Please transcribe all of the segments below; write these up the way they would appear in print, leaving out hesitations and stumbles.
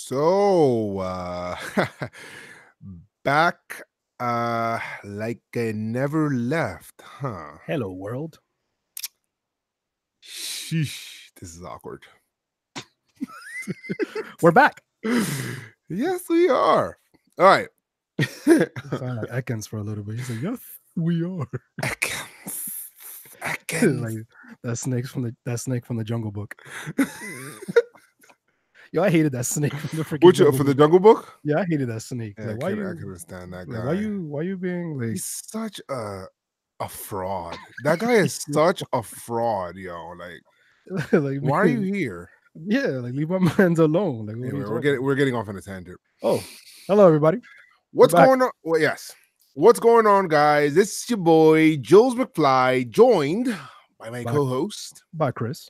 So, back like I never left, huh? Hello, world. Sheesh, this is awkward. We're back. Yes, we are. All right. Sound like Ekans for a little bit. He's like, yes, we are. Like that snake from the Jungle Book. Yo, I hated that snake from the freaking Which Jungle for the Book. Jungle Book? Yeah, I hated that snake. Yeah, Like, why I you? can understand that guy. Like, why you being like? He's such a fraud. That guy is such a fraud, yo. Like, like, why are you here? Yeah, like leave my man's alone. Like, what Anyway, are you we're getting off on a tangent. Oh, hello everybody. What's going on? Well, yes. What's going on, guys? This is your boy Jules McFly, joined by my co-host. Bye, Chris.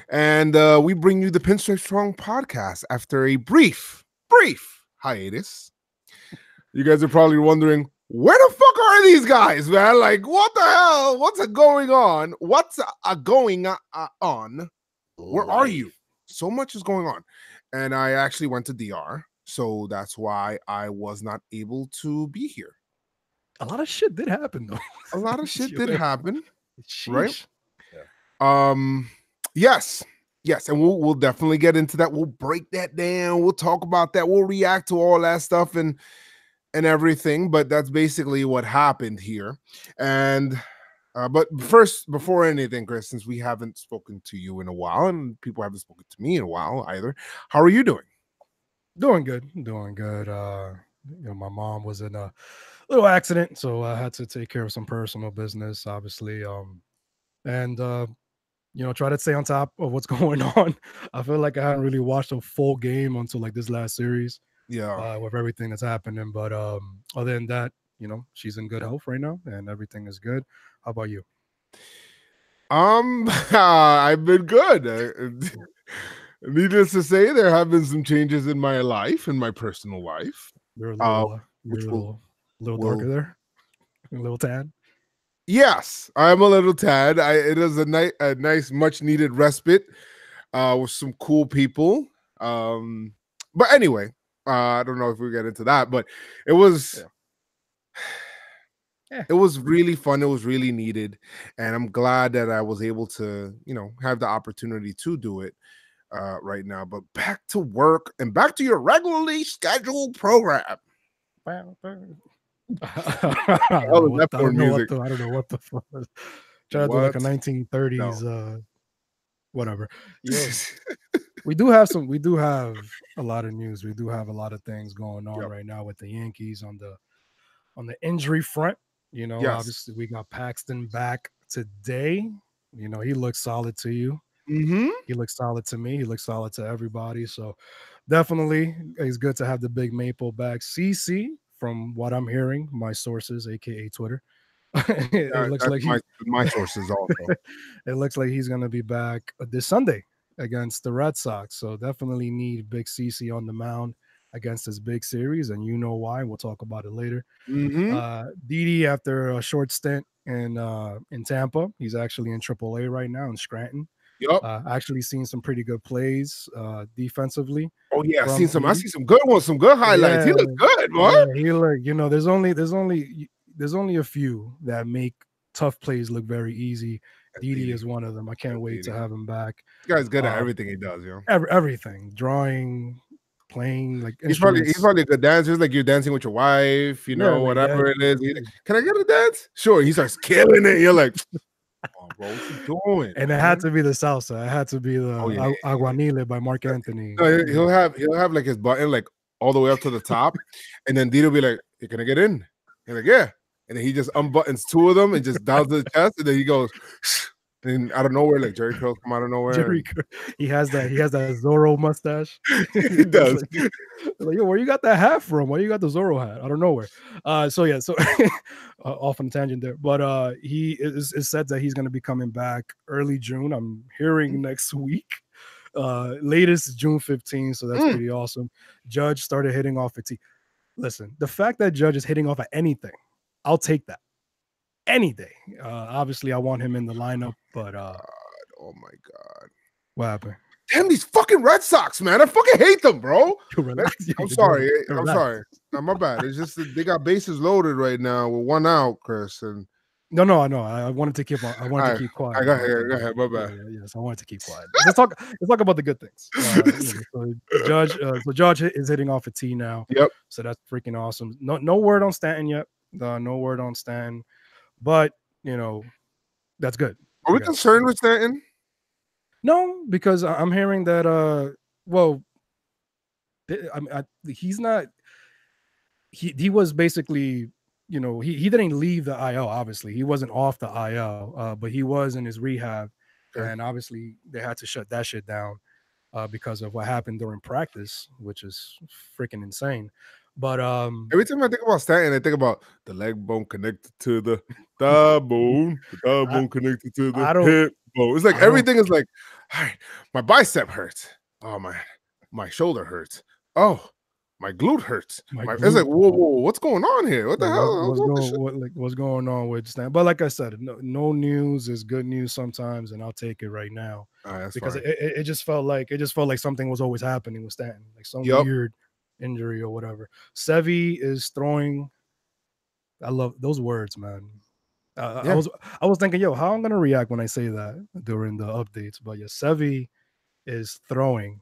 And we bring you the Pinstripe Strong podcast after a brief hiatus. You guys are probably wondering, where the fuck are these guys, man? Like, what the hell? What's going on? What's going on? Where are you? So much is going on. And I actually went to DR. So that's why I was not able to be here. A lot of shit did happen, though. A lot of shit did happen, Sheesh. right? Yes, and we'll definitely get into that. We'll break that down. We'll talk about that. We'll react to all that stuff and everything. But that's basically what happened here. And but first, before anything, Chris, since we haven't spoken to you in a while, and people haven't spoken to me in a while either, how are you doing? Doing good. My mom was in a little accident, so I had to take care of some personal business, obviously. And try to stay on top of what's going on. I feel like I haven't really watched a full game until like this last series. Yeah. With everything that's happening. But other than that, she's in good health right now and everything is good. How about you? I've been good. Needless to say, there have been some changes in my life, in my personal life. You're a little darker there, a little tan. Yes, I'm a little tad. It is a nice, much needed respite with some cool people. But anyway, I don't know if we get into that, but it was. Yeah. It was really fun. It was really needed, and I'm glad that I was able to, have the opportunity to do it right now. But back to work and back to your regularly scheduled program. I don't know what the fuck. Try to do like a 1930s whatever. Yeah. we do have a lot of news. We do have a lot of things going on right now with the Yankees on the injury front. Obviously we got Paxton back today. He looks solid to you. Mm-hmm. He looks solid to me. He looks solid to everybody. So definitely it's good to have the big maple back. CC, from what I'm hearing, my sources, aka Twitter. It looks like my sources also. It looks like he's gonna be back this Sunday against the Red Sox. So definitely need big CC on the mound against this big series, and you know why. We'll talk about it later. Mm-hmm. Didi, after a short stint in Tampa, he's actually in AAA right now in Scranton. Yep. Actually seen some pretty good plays defensively. Oh yeah, I see some good ones, some good highlights. He looks good, man. Yeah, he look. There's only a few that make tough plays look very easy. Didi is one of them. I can't wait to have him back. This guy's good at everything he does, everything, drawing, playing, like he's probably a good dancer. It's like you're dancing with your wife, whatever it is. Can I get a dance? Sure. He starts killing it. You're like, oh, bro, what you doing? And it had to be the salsa. It had to be the Aguanile by Mark Anthony. No, he'll have like his button like all the way up to the top, and then Didi will be like, "Hey, can I get in?" He's like, "Yeah," and then he just unbuttons two of them and just down to the chest, and then he goes. And out of nowhere, like Jerry curls come out of nowhere. He has that Zorro mustache. He does. Like, yo, where you got that hat from? Why you got the Zorro hat? I don't know where. So off on a tangent there. But he is said that he's going to be coming back early June. I'm hearing next week. Latest June 15th. So that's pretty awesome. Judge started hitting off at Listen, the fact that Judge is hitting off at anything, I'll take that. Any day. Obviously, I want him in the lineup, but oh my God. What happened? Damn these fucking Red Sox, man! I fucking hate them, bro. Relax. I'm sorry. I'm Relax. sorry. No, my bad. It's just that they got bases loaded right now with one out, Chris. And No, I know. I wanted to keep on. I wanted to keep quiet. Go ahead. My bad. Yes, I wanted to keep quiet. Let's talk about the good things. So Judge is hitting off a tee now. Yep. So that's freaking awesome. No word on Stanton yet. No word on Stanton, but that's good. Are we concerned with Stanton? No, because I'm hearing that. He's not. He was basically. He didn't leave the IL. Obviously, he wasn't off the IL, but he was in his rehab, and obviously they had to shut that shit down because of what happened during practice, which is freaking insane. But every time I think about Stanton, I think about the leg bone connected to the thigh bone, the thigh bone connected to the hip bone. It's like everything is like, all right, my bicep hurts. Oh, my shoulder hurts. Oh, my glute hurts. It's like, whoa, what's going on here? What the hell? What's going on with Stanton? But like I said, no news is good news sometimes, and I'll take it right now because it just felt like something was always happening with Stanton, like some weird injury or whatever. Sevy is throwing. I love those words, man. I was thinking, how I'm gonna react when I say that during the updates, but Sevy is throwing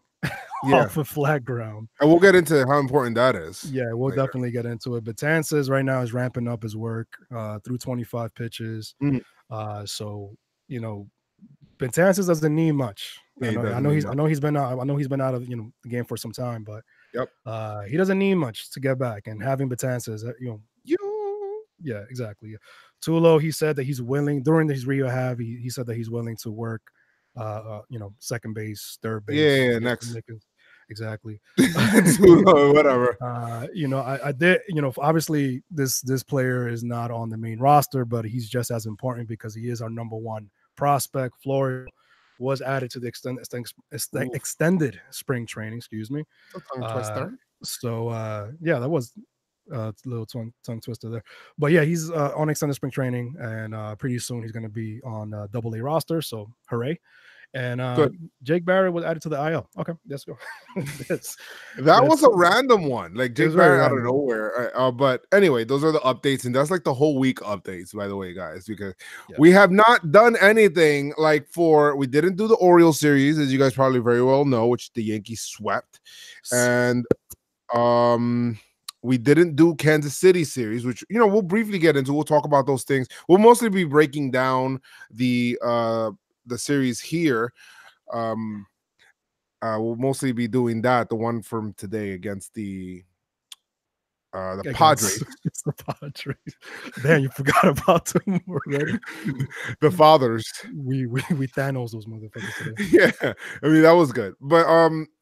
off a flat ground, and we'll get into how important that is. Yeah, we'll definitely get into it. But Betances right now is ramping up his work through 25 pitches. So Betances doesn't need much. I know he's been out of the game for some time, but he doesn't need much to get back. And having Betances, yeah, exactly. Tulo, he said that he's willing during his rehab. He said that he's willing to work, second base, third base. Yeah, next. Exactly. Whatever. I did. Obviously, this player is not on the main roster, but he's just as important because he is our number one prospect. Florida was added to the extended spring training. Excuse me. That was a little tongue twister there, but he's on extended spring training, and pretty soon he's going to be on AA roster. So hooray! And Jake Barrett was added to the IL. Okay, let's go. That was a random one, like Jake Barrett out of nowhere. But anyway, those are the updates, and that's like the whole week updates, by the way, guys, because we have not done anything we didn't do the Orioles series, as you guys probably very well know, which the Yankees swept, and we didn't do Kansas City series, which we'll briefly get into. We'll talk about those things. We'll mostly be breaking down the series here. We'll mostly be doing that, the one from today against the Padres. It's the Padres. Man, you forgot about them already. The fathers. We Thanos those motherfuckers today. Yeah, I mean that was good, but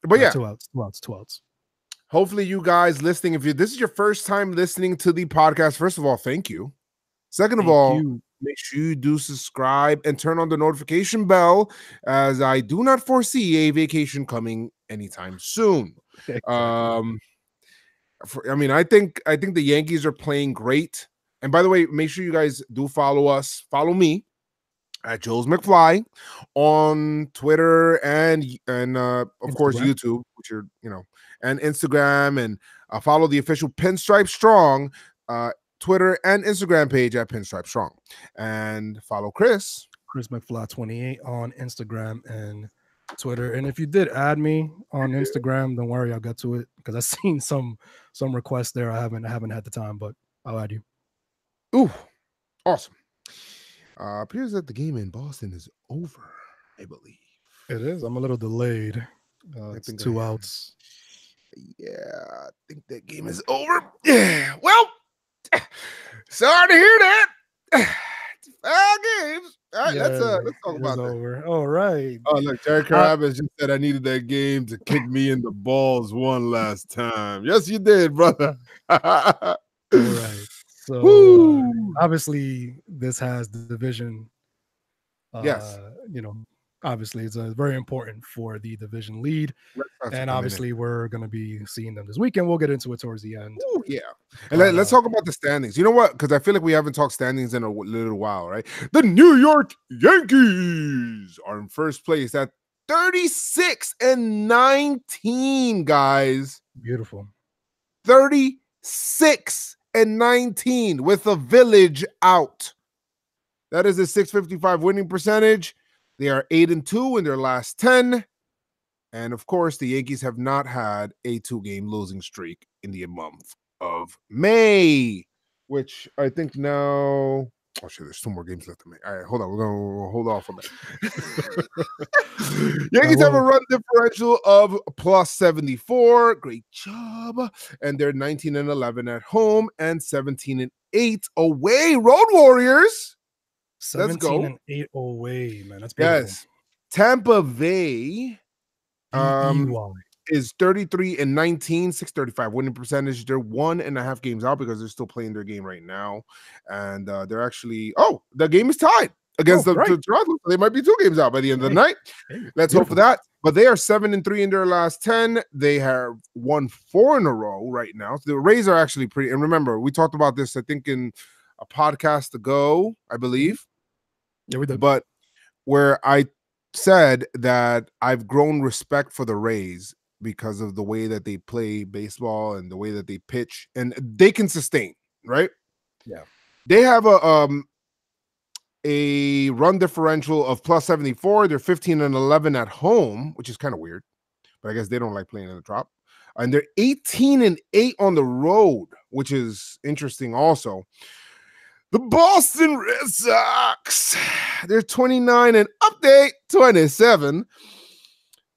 yeah, 2 outs. Hopefully, you guys listening, if this is your first time listening to the podcast, first of all, thank you. Second of all, make sure you do subscribe and turn on the notification bell, as I do not foresee a vacation coming anytime soon. Exactly. I think the Yankees are playing great. And by the way, make sure you guys do follow me at Joe's McFly on Twitter and of course YouTube, which are and Instagram, and follow the official Pinstripe Strong Twitter and Instagram page at Pinstripe Strong, and follow Chris McFly 28 on Instagram and Twitter. And if you did add me on Instagram, don't worry, I'll get to it because I've seen some requests there. I haven't had the time, but I'll add you. Ooh, awesome. Appears that the game in Boston is over, I believe. It is. I'm a little delayed. It's 2 outs. Yeah, I think that game is over. Yeah, well, sorry to hear that. It's 5 games. All right, let's talk about that. Over. All right. Oh, look, Jerry Carabas just said I needed that game to kick me in the balls one last time. Yes, you did, brother. All right. So obviously, this has the division. Yes. Obviously, it's very important for the division lead. And obviously, we're going to be seeing them this weekend. We'll get into it towards the end. Ooh, yeah. And let's talk about the standings. You know what? Because I feel like we haven't talked standings in a little while, right? The New York Yankees are in first place at 36-19, guys. Beautiful. 36-19 with a village out. That is a 655 winning percentage. They are 8-2 in their last 10. And of course, the Yankees have not had a 2-game losing streak in the month of May, which I think now. Oh shit, there's 2 more games left in May. All right, hold on. We're gonna hold off on that. Yankees have a run differential of plus 74. Great job. And they're 19-11 at home and 17-8 away. Road Warriors. 17-8 away, man. That's beautiful. Yes. Tampa Bay EY. is 33-19, 635 winning percentage. They're 1.5 games out because they're still playing their game right now. And they're actually, the game is tied against the Toronto. They might be 2 games out by the end of the night. Let's hope for that. But they are 7-3 in their last 10. They have won 4 in a row right now. So the Rays are actually pretty. And remember, we talked about this, I think, in a podcast ago, I believe. Yeah, we did. But where I said that I've grown respect for the Rays because of the way that they play baseball and the way that they pitch, and they can sustain, right? Yeah. They have a run differential of plus 74. They're 15-11 at home, which is kind of weird, but I guess they don't like playing in the Trop. And they're 18-8 on the road, which is interesting also. The Boston Red Sox, they're 29 and update 27.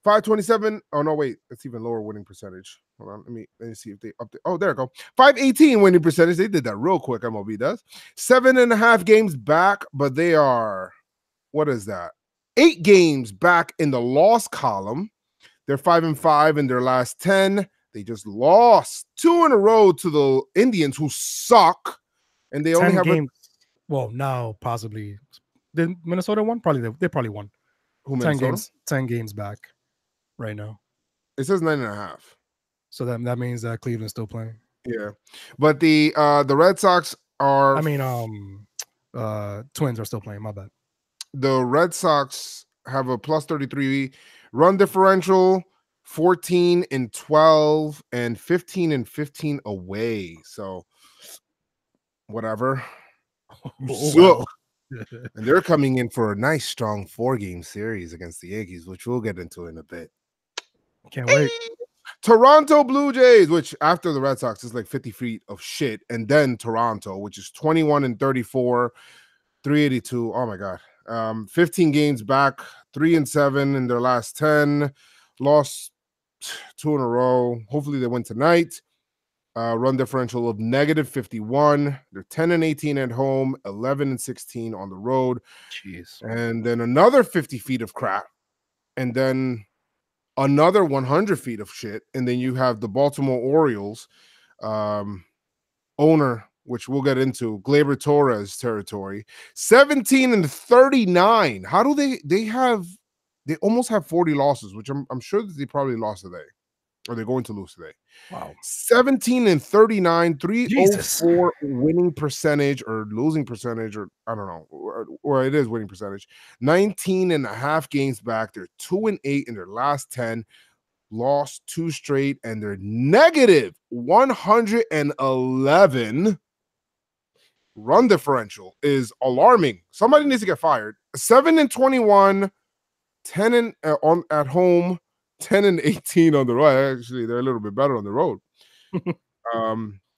527. Oh, no, wait. That's even lower winning percentage. Hold on. Let me see if they update. Oh, there we go. 518 winning percentage. They did that real quick. MLB does. 7.5 games back, but they are, what is that? 8 games back in the loss column. They're 5-5 in their last 10. They just lost 2 in a row to the Indians, who suck. And they only have games. Well, now possibly. Did Minnesota won? Probably they probably won. Who, 10 games. 10 games back right now. It says 9.5. So that means that Cleveland's still playing. Yeah, but the Red Sox are. I mean, Twins are still playing. My bad. The Red Sox have a plus 33 run differential, 14-12, and 15-15 away. So. Whatever. Wow. And they're coming in for a nice, strong 4-game series against the Yankees, which we'll get into in a bit. Can't wait. Toronto Blue Jays, which after the Red Sox is like 50 feet of shit, and then Toronto, which is 21-34, 382. Oh my god. 15 games back, 3-7 in their last 10, lost 2 in a row. Hopefully they win tonight. Run differential of -51. They're 10-18 at home, 11-16 on the road. Jeez. And then another 50 feet of crap. And then another 100 feet of shit. And then you have the Baltimore Orioles owner, which we'll get into, Gleyber Torres territory. 17-39. How do they almost have 40 losses, which I'm sure that they probably lost today. Or they're going to lose today. Wow. 17-39, 304 winning percentage or losing percentage, or I don't know, or it is winning percentage. 19.5 games back. They're 2-8 in their last 10. Lost 2 straight, and they're -111. Run differential is alarming. Somebody needs to get fired. 7-21, 10 at home. 10-18 on the road. Actually, they're a little bit better on the road.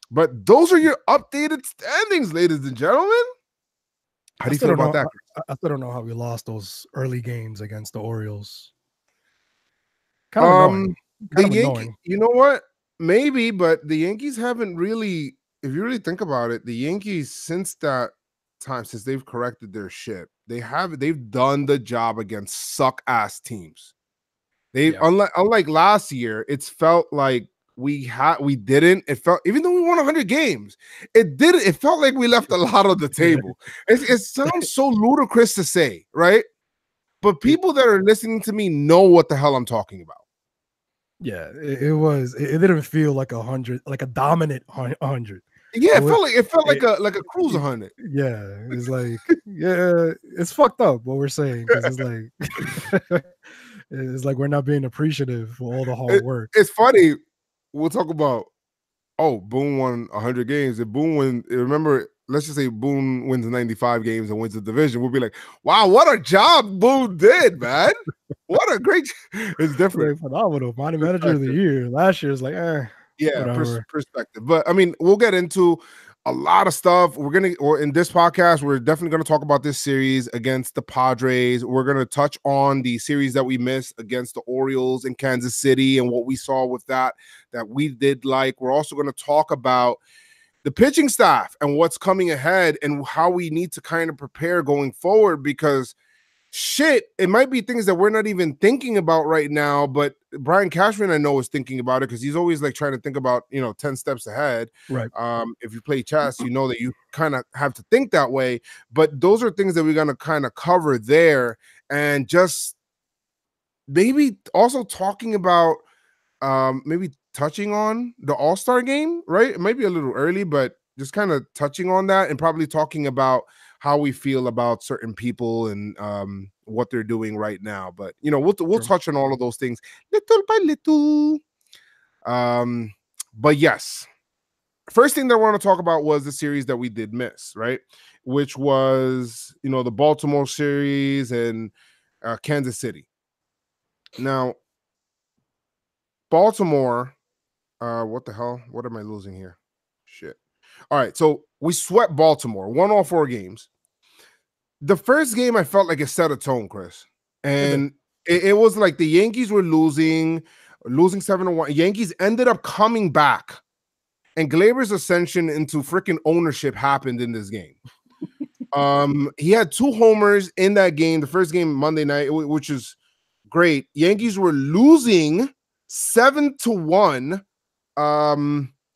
But those are your updated standings, ladies and gentlemen. How do you feel about that? I still don't know how we lost those early games against the Orioles. Kind of annoying. You know what? Maybe, but the Yankees haven't really, if you really think about it, the Yankees since that time, since they've corrected their shit, they've done the job against suck-ass teams. Unlike last year, it's felt like we didn't. It felt, even though we won 100 games, it felt like we left a lot on the table. It sounds so ludicrous to say, right? But people that are listening to me know what the hell I'm talking about. Yeah, it didn't feel like 100, like a dominant 100. Yeah, it felt like a cruise 100. Yeah, it's like, yeah, it's fucked up what we're saying, because it's like It's like we're not being appreciative for all the hard work. It's funny. We'll talk about, oh, Boone won 100 games. If Boone win, remember, let's just say Boone wins 95 games and wins the division. We'll be like, wow, what a job Boone did, man. What a great. It's different. Like, phenomenal. Mighty Manager of the Year. Last year is like, yeah, whatever. perspective. But I mean, we'll get into a lot of stuff. Or in this podcast, we're definitely gonna talk about this series against the Padres. We're gonna touch on the series that we missed against the Orioles in Kansas City and what we saw with that we did like. We're also gonna talk about the pitching staff and what's coming ahead and how we need to kind of prepare going forward, because shit, it might be things that we're not even thinking about right now, but Brian Cashman, I know, is thinking about it because he's always like trying to think about, 10 steps ahead. Right. If you play chess, you know that you kind of have to think that way. But those are things that we're going to kind of cover there, and just maybe also talking about maybe touching on the All-Star game, right? It might be a little early, but just kind of touching on that and probably talking about how we feel about certain people and what they're doing right now. But we'll touch on all of those things little by little. But yes, first thing that I want to talk about was the series that we did miss, right? Which was the Baltimore series and Kansas City. Now, Baltimore, what the hell? What am I losing here? Shit. All right, so we swept Baltimore, won all 4 games. The first game, I felt like it set a tone, Chris. And it was like the Yankees were losing 7-1. Yankees ended up coming back, and Gleyber's ascension into freaking ownership happened in this game. He had 2 homers in that game, the first game Monday night, which is great. Yankees were losing 7-1.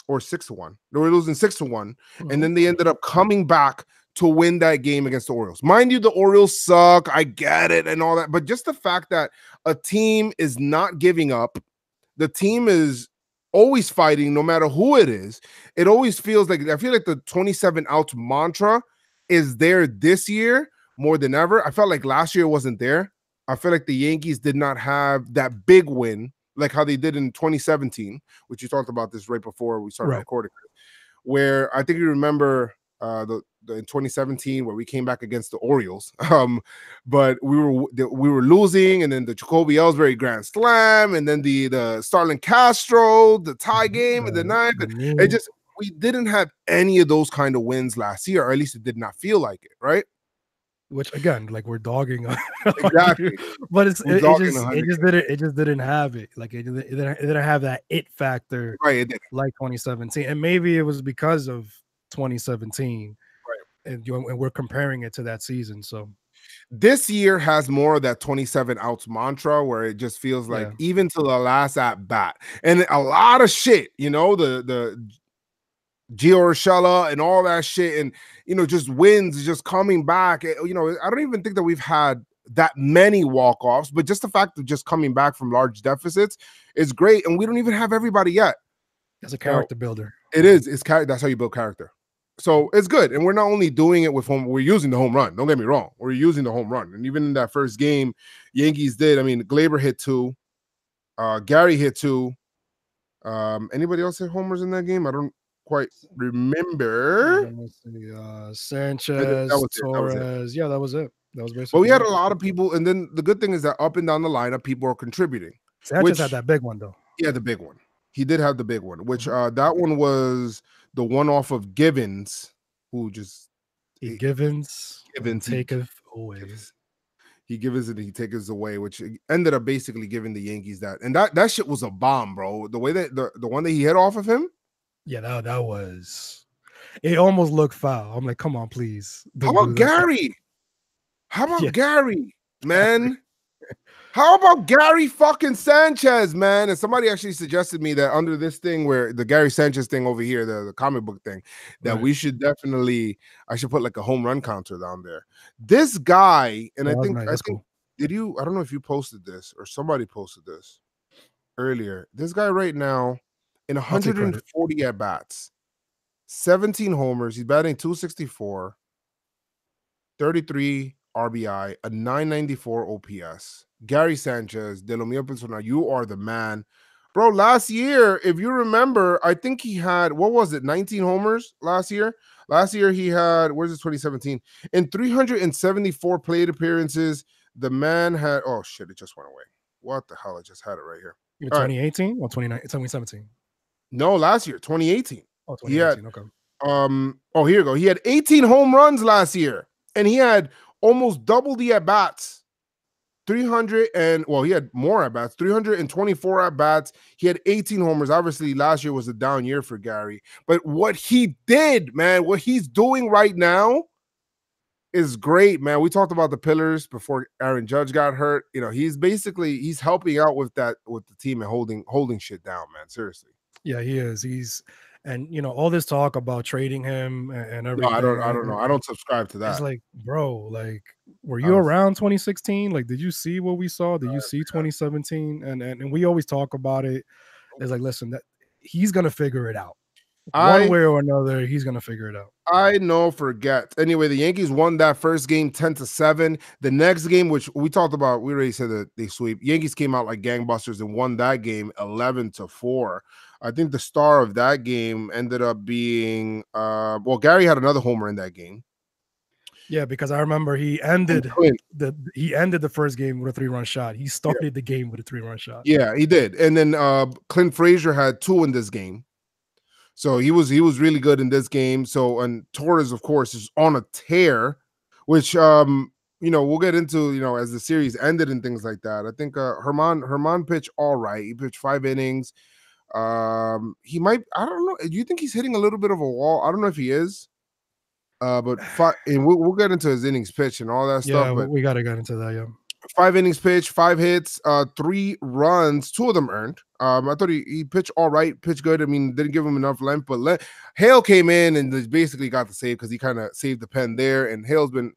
Or 6-1. They were losing 6-1, and then they ended up coming back to win that game against the Orioles. Mind you, the Orioles suck. I get it and all that, but just the fact that a team is not giving up, the team is always fighting, no matter who it is. It always feels like, I feel like the 27 outs mantra is there this year more than ever. I felt like last year it wasn't there. I feel like the Yankees did not have that big win like how they did in 2017, which you talked about this right before we started recording, where I think you remember the in 2017 where we came back against the Orioles, but we were losing, and then the Jacoby Ellsbury grand slam, and then the Starlin Castro, the tie game in the ninth. We didn't have any of those kind of wins last year, or at least it did not feel like it, right? Which again, like we're dogging on exactly, but it just didn't have it. Like it didn't have that it factor, right? It didn't. Like 2017, and maybe it was because of 2017, right? And we're comparing it to that season. So this year has more of that 27 outs mantra, where it just feels like even to the last at bat, and a lot of shit, the Gio Urshela and all that shit, and just wins, just coming back. I don't even think that we've had that many walk-offs, but just the fact of just coming back from large deficits is great, and we don't even have everybody yet. That's a character builder. It is. That's how you build character. So it's good, and we're not only doing it with we're using the home run. Don't get me wrong, we're using the home run, and even in that first game, Yankees did. I mean, Gleyber hit 2, Gary hit 2. Anybody else hit homers in that game? I don't quite remember. Sanchez, Torres. Yeah, that was it. That was basically. But we had a lot of people, and then the good thing is that up and down the lineup, people are contributing. Sanchez had that big one though. Yeah, the big one. He did have the big one, which that one was the one off of Givens, who just Givens taketh away. He gives it, he takes it away, which ended up basically giving the Yankees that. And that shit was a bomb, bro. The way that the one that he hit off of him. Yeah, that was. It almost looked foul. I'm like, come on, please. How about Gary? How about Gary, man? How about Gary fucking Sánchez, man? And somebody actually suggested me that under this thing, where the Gary Sánchez thing over here, the comic book thing, that we should definitely, I should put like a home run counter down there. This guy, and I think, cool. I don't know if you posted this or somebody posted this earlier. This guy right now, in 140 at bats, 17 homers, he's batting 264, 33 RBI, a 994 OPS. Gary Sanchez, de lo mío personal, you are the man. Bro, last year, if you remember, I think he had, what was it, 19 homers last year? Last year he had, where's his 2017? In 374 plate appearances, the man had, oh shit, it just went away. What the hell? I just had it right here. You All right. 2018 or 2017? No, last year, 2018. Oh, He had, 2018. Okay. oh, here you go. He had 18 home runs last year, and he had almost double the at-bats. 300 and well, he had more at bats, 324 at bats. He had 18 homers. Obviously, last year was a down year for Gary, but what he did, man, what he's doing right now is great, man. We talked about the pillars before Aaron Judge got hurt. You know, he's helping out with that with the team and holding shit down, man. Seriously. Yeah, he is. And all this talk about trading him and everything. No, I don't know. I don't subscribe to that. It's like, bro, like, were you around 2016? Like, did you see what we saw? Did you see 2017? And we always talk about it. It's like, listen, that he's gonna figure it out. One way or another, he's gonna figure it out. I know, forget. Anyway, the Yankees won that first game 10-7. The next game, which we talked about, we already said that they sweep. Yankees came out like gangbusters and won that game 11-4. I think the star of that game ended up being well, Gary had another homer in that game. Yeah, because I remember he ended the first game with a 3-run shot. He started the game with a 3-run shot. Yeah, he did. And then Clint Frazier had 2 in this game. So he was really good in this game. So, and Torres, of course, is on a tear, which we'll get into, as the series ended and things like that. I think Herman pitched all right. He pitched 5 innings. He might, I don't know. Do you think he's hitting a little bit of a wall? I don't know if he is. But and we'll get into his innings pitch and all that stuff. Yeah, but we gotta get into that. Yeah. 5 innings pitched, 5 hits, 3 runs, 2 of them earned. I thought he pitched all right, pitched good. I mean, didn't give him enough length, but Hale came in and basically got the save because he kind of saved the pen there. And Hale's been,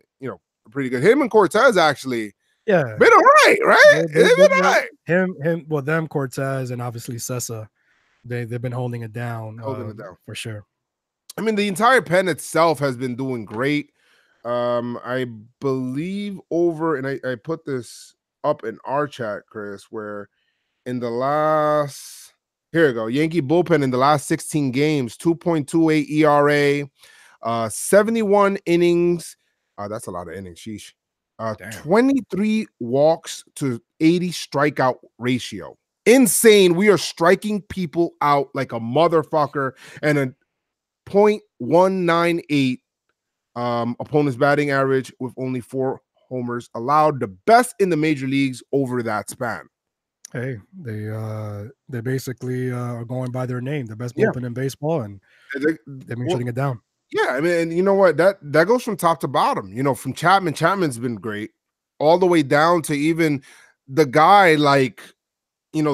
pretty good. Him and Cortez actually, been all right, right? They've been all right. Them Cortez and obviously Sessa, they've been holding it down, for sure. I mean, the entire pen itself has been doing great. I believe and I put this up in our chat, Chris, where in the last, here we go, Yankee bullpen in the last 16 games, 2.28 ERA, 71 innings. That's a lot of innings, sheesh. 23 walks to 80 strikeout ratio. Insane. We are striking people out like a motherfucker, and a 0.198 opponent's batting average with only 4 homers allowed, the best in the major leagues over that span. Hey, they basically are going by their name, the best bullpen in baseball, and they've been shutting it down. Yeah, I mean, and you know what? That goes from top to bottom. From Chapman. Chapman's been great, all the way down to even the guy like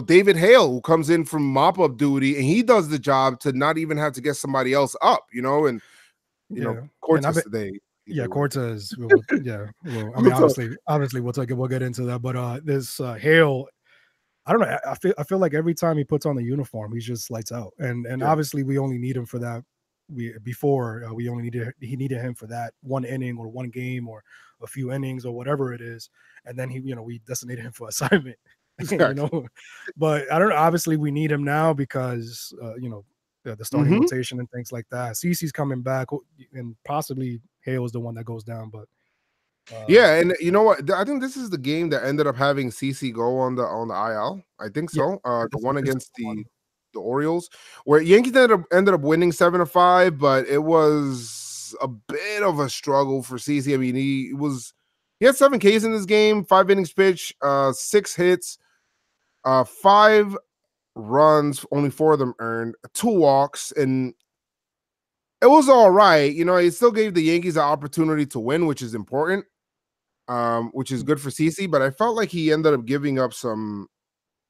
David Hale, who comes in from mop-up duty, and he does the job to not even have to get somebody else up, and Cortez today. Yeah, Cortez. Yeah. Well, I mean, obviously, we'll get into that. But this Hale, I don't know. I feel like every time he puts on the uniform, he just lights out. And obviously, we only need him for that. He needed him for that 1 inning or 1 game or a few innings or whatever it is, and then we designated him for assignment. Exactly. But I don't know. Obviously, we need him now because the starting rotation and things like that. CeCe's coming back, and possibly Hale is the one that goes down. But yeah, and you know what? I think this is the game that ended up having CeCe go on the IL. I think so. The one against the Orioles, where Yankees ended up winning 7-5, but it was a bit of a struggle for CeCe. I mean, he had 7 Ks in this game, 5 innings pitched, 6 hits, 5 runs, only 4 of them earned, 2 walks, and it was all right. It still gave the Yankees an opportunity to win, which is important, which is good for CeCe. But I felt like he ended up giving up some.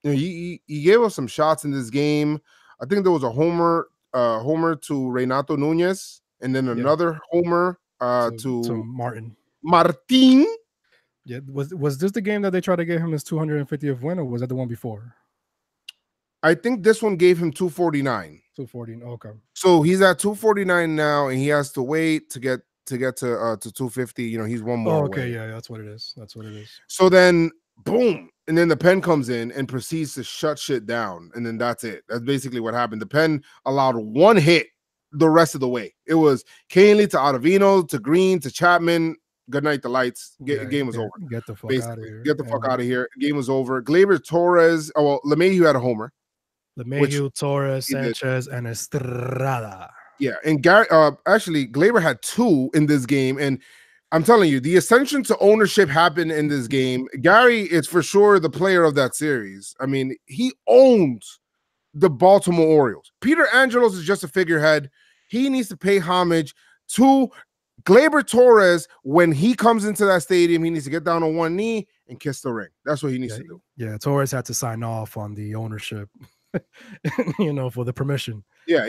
He gave us some shots in this game. I think there was a homer to Renato Nunez, and then another homer to Martin. Yeah, was this the game that they tried to get him his 250th win, or was that the one before? I think this one gave him 249. 249. Okay. So he's at 249 now, and he has to wait to get to 250. He's one more. Okay, yeah, that's what it is. So then, boom, And then the pen comes in and proceeds to shut shit down. And then that's it. That's basically what happened. The pen allowed one hit the rest of the way. It was Canely to Ottavino to Green to Chapman. Good night, the lights. Game was over. Get the fuck basically. out of here. Get the fuck out of here. Game was over. Gleyber Torres. Oh, well, LeMahieu had a homer. LeMahieu, Torres, Sánchez, and Estrada. Yeah. And actually, Gleyber had 2 in this game. And I'm telling you, the ascension to ownership happened in this game. Gary is for sure the player of that series. I mean, he owns the Baltimore Orioles. Peter Angelos is just a figurehead. He needs to pay homage to Gleyber Torres. When he comes into that stadium, he needs to get down on one knee and kiss the ring. That's what he needs to do. Yeah, Torres had to sign off on the ownership, for the permission. Yeah,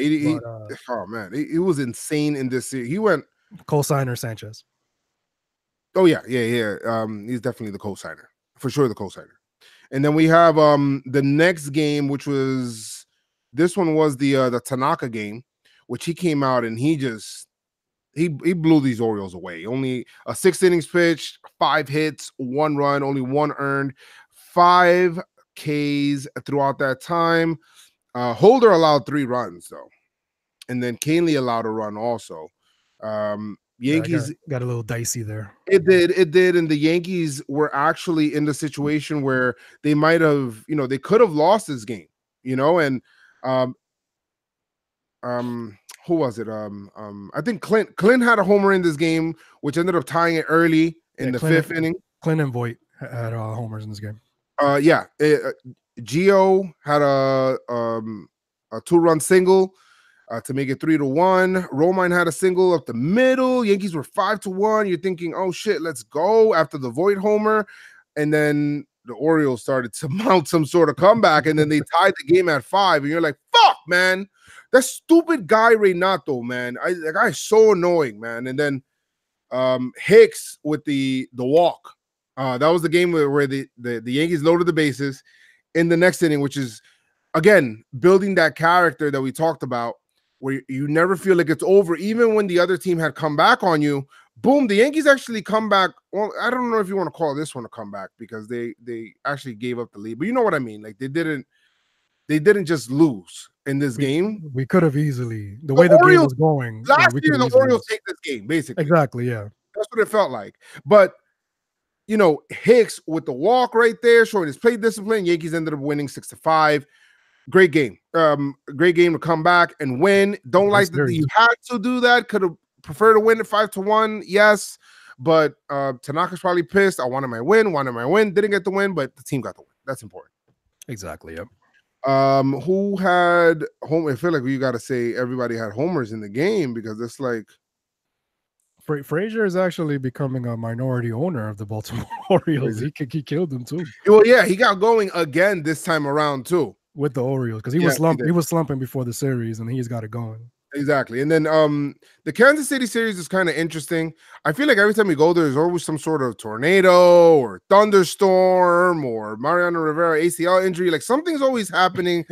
oh man, he was insane in this series. He went co-signer Sánchez. Oh yeah. He's definitely the co-signer, for sure, the co-signer. And then we have the next game, which was this one was the Tanaka game, which he came out and he blew these Orioles away. Only a 6 innings pitched, 5 hits, 1 run, only 1 earned, 5 Ks throughout that time. Holder allowed 3 runs though, and then Canely allowed a run also. Yankees got a little dicey there. It did, and the Yankees were actually in the situation where they might have, they could have lost this game, and who was it? I think Clint had a homer in this game, which ended up tying it early in the 5th inning. Clint and Voit had homers in this game. Gio had a 2-run single to make it 3-1. Romine had a single up the middle. Yankees were 5-1. You're thinking, oh shit, let's go after the Voit homer. And then the Orioles started to mount some sort of comeback, and then they tied the game at 5. And you're like, fuck, man. That stupid guy Renato, man. That guy's so annoying, man. And then Hicks with the walk. That was the game where the Yankees loaded the bases in the next inning, which is, again, building that character that we talked about, where you never feel like it's over. Even when the other team had come back on you, boom, the Yankees actually come back. Well, I don't know if you want to call this one a comeback because they actually gave up the lead, but you know what I mean. Like they didn't just lose in this game. We could have easily, the way the game was going. Last year, the Orioles take this game, basically. Exactly, yeah. That's what it felt like. But, Hicks with the walk right there, showing his play discipline, Yankees ended up winning 6-5. Great game. Great game to come back and win. Don't like that you had to do that. Could have preferred to win at 5-1. Yes. But Tanaka's probably pissed. I wanted my win. Didn't get the win, but the team got the win. That's important. Exactly. Yep. Who had home? I feel like you got to say everybody had homers in the game because it's like Frazier is actually becoming a minority owner of the Baltimore Orioles. He killed them too. Well, yeah, he got going again this time around too with the Orioles because he was slumping before the series, and he's got it going. Exactly. And then the Kansas City series is kind of interesting. I feel like every time we go there, there's always some sort of tornado or thunderstorm or Mariano Rivera ACL injury. Like something's always happening.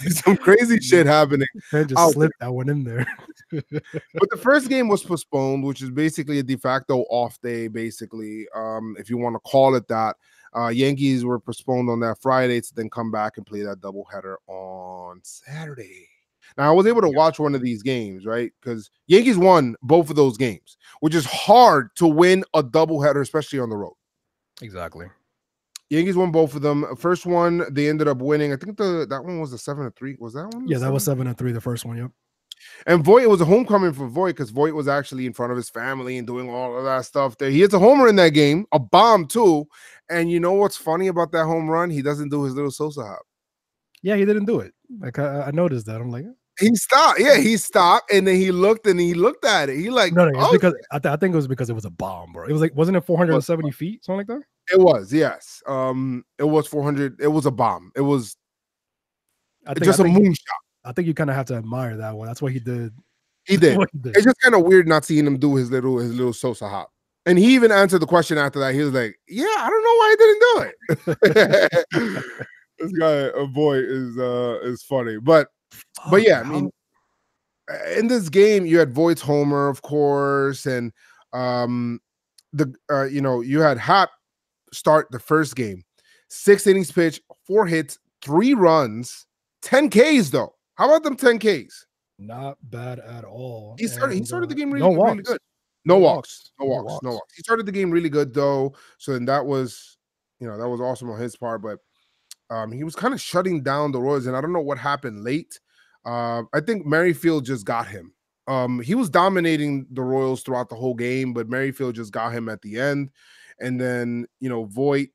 Some crazy shit happening. And just slipped that one in there. But the first game was postponed, which is basically a de facto off day, basically, if you want to call it that. Yankees were postponed on that Friday to then come back and play that doubleheader on Saturday. Now, I was able to watch one of these games, right? Because Yankees won both of those games, which is hard to win a doubleheader, especially on the road. Exactly. Yankees won both of them. First one, they ended up winning. I think that one was a 7-3. Was that one? Yeah, that was 7-3, the first one, yep. And Voit, it was a homecoming for Voit because Voit was actually in front of his family and doing all of that stuff there. He hits a homer in that game, a bomb too. And you know what's funny about that home run? He doesn't do his little Sosa hop. Yeah, he didn't do it. Like I noticed that. I'm like, he stopped. Yeah, he stopped, and then he looked at it. He like, no, it's because I think it was because it was a bomb, bro. It was like, wasn't it 470 feet, something like that? It was, yes. It was 400. It was a bomb. It was just a moonshot. I think you kind of have to admire that one. That's what he did. He did. It's just kind of weird not seeing him do his little Sosa hop. And he even answered the question after that. He was like, "Yeah, I don't know why I didn't do it." This guy, boy, is funny, but yeah, I mean, in this game, you had Voigt's homer, of course, and you had Hap start the first game, 6 innings pitched, 4 hits, 3 runs, 10 Ks though. How about them 10 Ks? Not bad at all. He started the game no really walks. good. No No walks. walks. He started the game really good though. So then that was, that was awesome on his part. But he was kind of shutting down the Royals, and I don't know what happened late. I think Merrifield just got him. He was dominating the Royals throughout the whole game, but Merrifield just got him at the end. And then, Voit,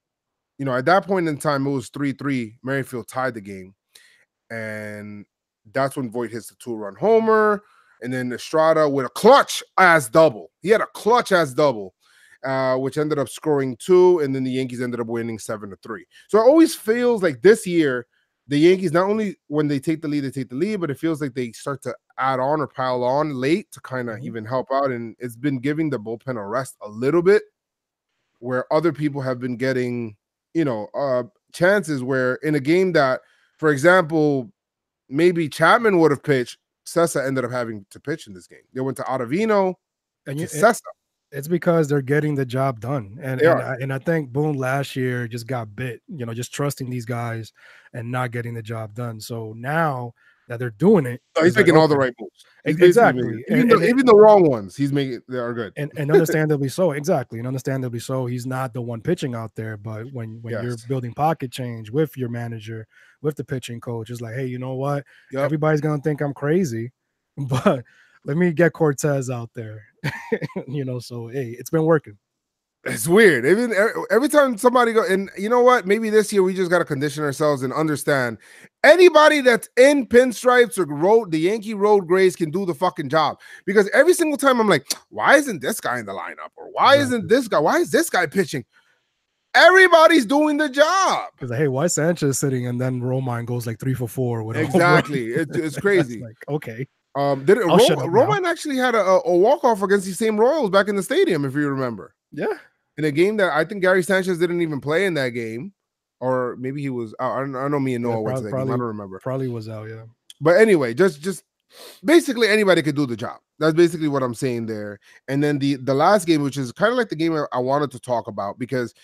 at that point in time, it was 3-3. Merrifield tied the game. And that's when Voit hits the 2-run homer. And then Estrada with a clutch-ass double. He had a clutch-ass double, which ended up scoring 2. And then the Yankees ended up winning 7-3. So it always feels like this year, the Yankees, not only when they take the lead, but it feels like they start to add on or pile on late to kind of even help out. And it's been giving the bullpen a rest a little bit, where other people have been getting, chances where in a game that, for example, maybe Chapman would have pitched, Sessa ended up having to pitch in this game. They went to Ottavino and Sessa. It's because they're getting the job done. And I think Boone last year just got bit, just trusting these guys and not getting the job done. So now that they're doing it, he's making all the right moves. Exactly. Even the wrong ones, they are good. And understandably so. Exactly. And understandably so. He's not the one pitching out there, but when you're building pocket change with your manager, with the pitching coach, it's like, hey, you know what? Yep. Everybody's gonna think I'm crazy, but let me get Cortez out there. So hey, it's been working. It's weird. Even every time somebody go, and you know what? Maybe this year we just got to condition ourselves and understand anybody that's in pinstripes or the Yankee road grays can do the fucking job. Because every single time I'm like, why isn't this guy in the lineup? Or why isn't this guy? Why is this guy pitching? Everybody's doing the job. Because hey, why Sánchez sitting and then Romine goes like 3 for 4? With exactly. It's crazy. Like, okay. Romine actually had a walk-off against these same Royals back in the stadium, if you remember. Yeah. In a game that I think Gary Sánchez didn't even play in that game. Or maybe he was out. I know me and Noah went to that game. I don't remember. Probably was out, yeah. But anyway, just basically anybody could do the job. That's basically what I'm saying there. And then the last game, which is kind of like the game I wanted to talk about, because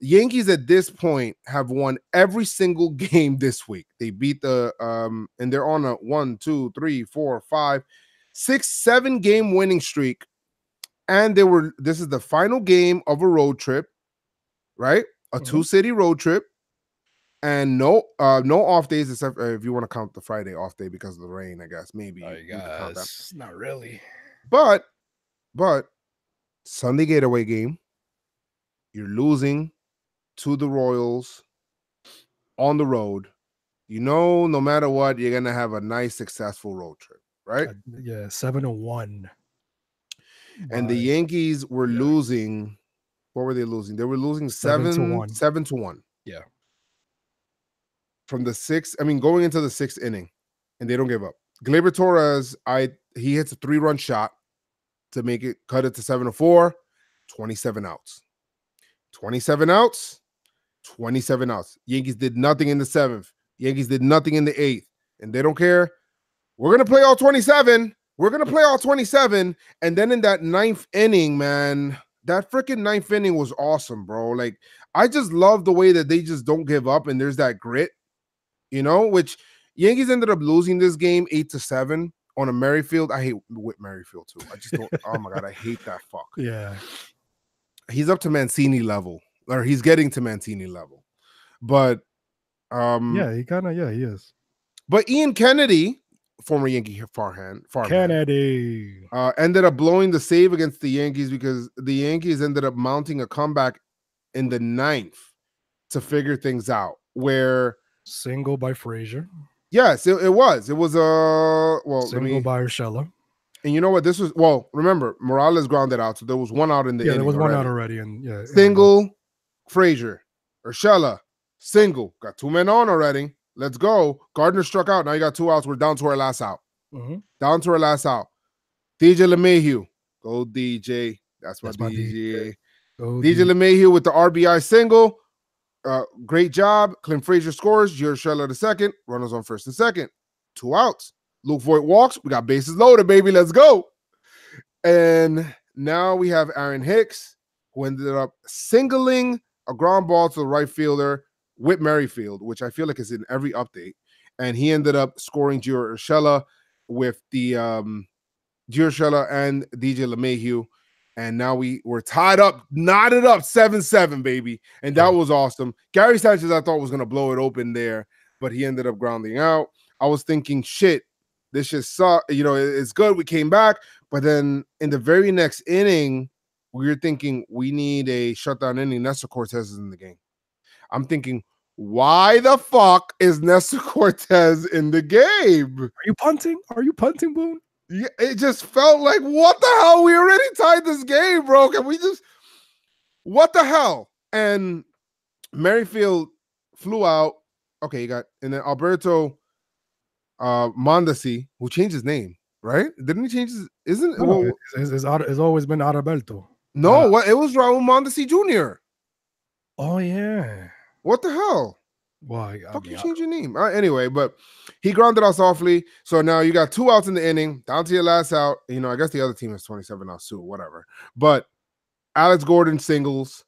Yankees at this point have won every single game this week. They beat and they're on a 1, 2, 3, 4, 5, 6, 7 game winning streak. And this is the final game of a road trip, right? A 2-city road trip. And no off days, except if you want to count the Friday off day because of the rain, I guess. Maybe. I guess. Not really. But Sunday getaway game, you're losing to the Royals on the road. No matter what, you're going to have a nice, successful road trip, right? 7-1. And the Yankees were losing. What were they losing? They were losing 7-1. Yeah. From the 6th, going into the 6th inning, and they don't give up. Gleyber Torres, he hits a 3-run shot to cut it to 7-4, 27 outs. 27 outs, 27 outs. Yankees did nothing in the 7th. Yankees did nothing in the 8th. And they don't care. We're going to play all 27. And then in that 9th inning, man, that freaking 9th inning was awesome, bro. Like, I just love the way that they just don't give up and there's that grit, which Yankees ended up losing this game 8-7 on a Merrifield. I hate Whit Merrifield too. I just don't. Oh my God, I hate that fuck. Yeah. He's up to Mancini level, or he's getting to Mancini level. But he is. But Ian Kennedy, former Yankee farhand Kennedy, ended up blowing the save against the Yankees because the Yankees ended up mounting a comeback in the 9th to figure things out. Where single by Frazier. Yes, it was. It was single by Urshela. And you know what? This was remember, Morales grounded out, so there was one out in the inning. There was one out already. And single, Frazier, Urshela, single. Got 2 men on already. Let's go. Gardner struck out. Now you got 2 outs. We're down to our last out. Down to our last out. DJ LeMahieu. Go DJ. That's my DJ. DJ LeMahieu with the RBI single. Great job. Clint Frazier scores. Urshela the second. Runners on first and second. 2 outs. Luke Voit walks. We got bases loaded, baby. Let's go. And now we have Aaron Hicks, who ended up singling a ground ball to the right fielder. with Merrifield, which I feel like is in every update, and he ended up scoring Gio Urshela with the Gio Urshela and DJ LeMahieu. And now we're tied up, knotted up 7-7, baby. And that was awesome. Gary Sanchez, I thought was going to blow it open there, but he ended up grounding out. I was thinking, shit, this just suck. You know, it's good. We came back. But then in the very next inning, we were thinking we need a shutdown inning. Nestor Cortez is in the game. I'm thinking, why the fuck is Nestor Cortez in the game? Are you punting? Are you punting, Boone? Yeah, it just felt like, what the hell? We already tied this game, bro. Can we just, what the hell? And Merrifield flew out. Okay, you got, and then Alberto Mondesi, who changed his name, right? Didn't he change his, isn't it? No, it's always been Adalberto. No, what? It was Raul Mondesi Jr. Oh, yeah. What the hell? Why? Fuck, you change your name. Anyway, but he grounded out softly. So now you got 2 outs in the inning, down to your last out. You know, I guess the other team has 27 outs too, whatever. But Alex Gordon singles,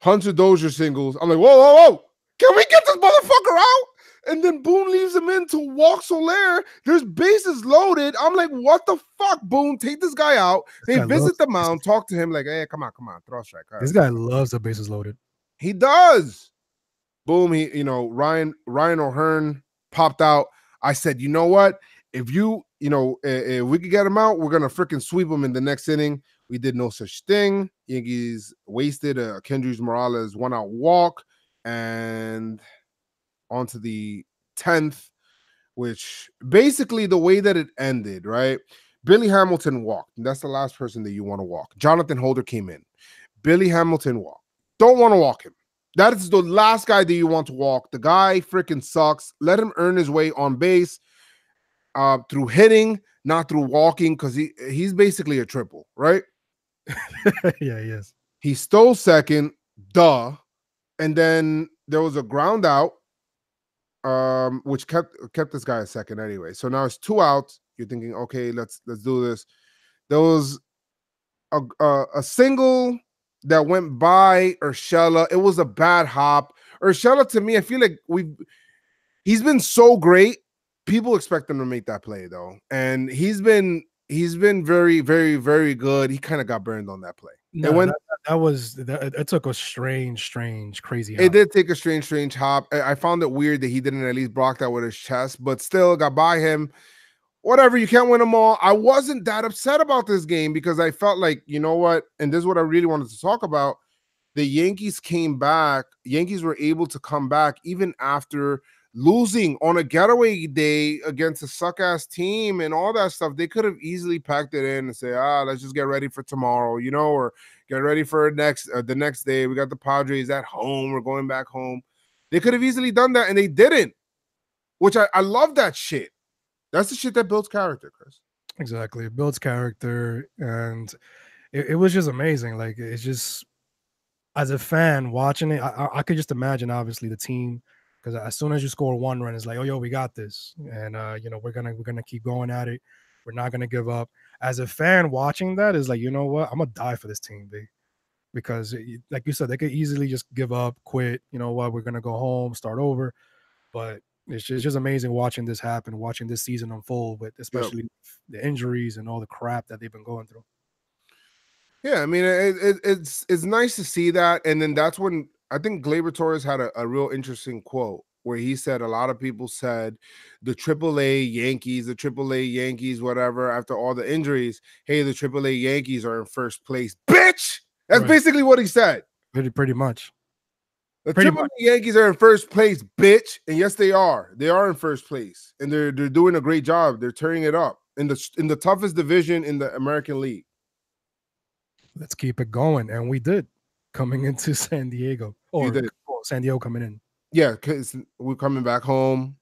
Hunter Dozier singles. I'm like, whoa. Can we get this motherfucker out? And then Boone leaves him in to walk Soler. There's bases loaded. I'm like, what the fuck, Boone? Take this guy out. They visit the mound, talk to him like, hey, come on, throw a strike. This guy loves the bases loaded. He does. Boom, Ryan O'Hearn popped out. I said, you know what? If if we could get him out, we're going to freaking sweep him in the next inning. We did no such thing. Yankees wasted a Kendrys Morales 1-out walk and on to the 10th, which basically the way that it ended, right? Billy Hamilton walked. And that's the last person that you want to walk. Jonathan Holder came in. Billy Hamilton walked. Don't want to walk him. That is the last guy that you want to walk. The guy freaking sucks. Let him earn his way on base through hitting, not through walking, because he's basically a triple, right? Yeah, he is. He stole second, duh. And then there was a ground out, which kept this guy a second anyway. So now it's 2 outs. You're thinking, okay, let's do this. There was a single that went by Urshela. It was a bad hop. Urshela, to me, I feel like he's been so great. People expect him to make that play though, and he's been very, very, very good. He kind of got burned on that play. No, it took a strange, crazy hop. It did take a strange hop. I found it weird that he didn't at least block that with his chest, but still got by him. Whatever, you can't win them all. I wasn't that upset about this game because I felt like, you know what, and this is what I really wanted to talk about. The Yankees came back. Yankees were able to come back even after losing on a getaway day against a suck-ass team and all that stuff. They could have easily packed it in and say, let's just get ready for tomorrow, or get ready for the next day. We got the Padres at home. We're going back home. They could have easily done that, and they didn't, which I love that shit. That's the shit that builds character, Chris. Exactly. It builds character, and it was just amazing. Like, it's just, as a fan watching it, I could just imagine, obviously, the team, because as soon as you score 1 run, it's like, oh, yo, we got this. And, we're gonna keep going at it. We're not going to give up. As a fan watching that, is like, you know what? I'm going to die for this team, B. Because, like you said, they could easily just give up, quit. You know what? We're going to go home, start over. But it's just amazing watching this happen, watching this season unfold, but especially the injuries and all the crap that they've been going through. Yeah, I mean, it's nice to see that. And then that's when I think Gleyber Torres had a real interesting quote where he said a lot of people said the AAA Yankees, whatever, after all the injuries, hey, the AAA Yankees are in first place. Bitch! That's basically what he said. Pretty much. The AAA Yankees are in first place, bitch. And yes, they are. They are in first place. And they're doing a great job. They're turning it up in the toughest division in the American League. Let's keep it going. And we did, coming into San Diego. Or San Diego coming in. Yeah, because we're coming back home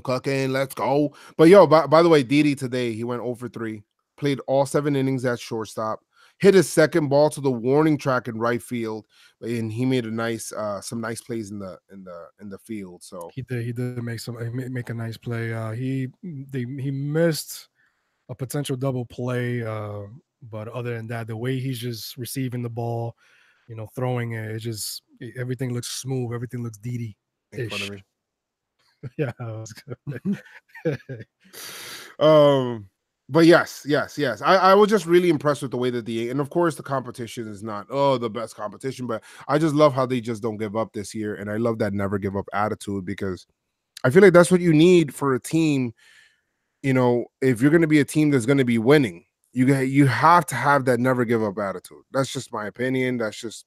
cooking. Let's go. But yo, by the way, Didi today, he went 0 for 3. Played all 7 innings at shortstop. Hit his second ball to the warning track in right field, and he made some nice plays in the field. So he did make a nice play. He missed a potential double play, but other than that, the way he's just receiving the ball, throwing it, everything looks smooth, everything looks Didi. Make fun of me. Yeah, that was good. But yes. I was just really impressed with the way that and of course the competition is not the best competition, but I just love how they just don't give up this year, and I love that never give up attitude, because I feel like that's what you need for a team. You know, if you're going to be a team that's going to be winning, you have to have that never give up attitude. That's just my opinion. That's just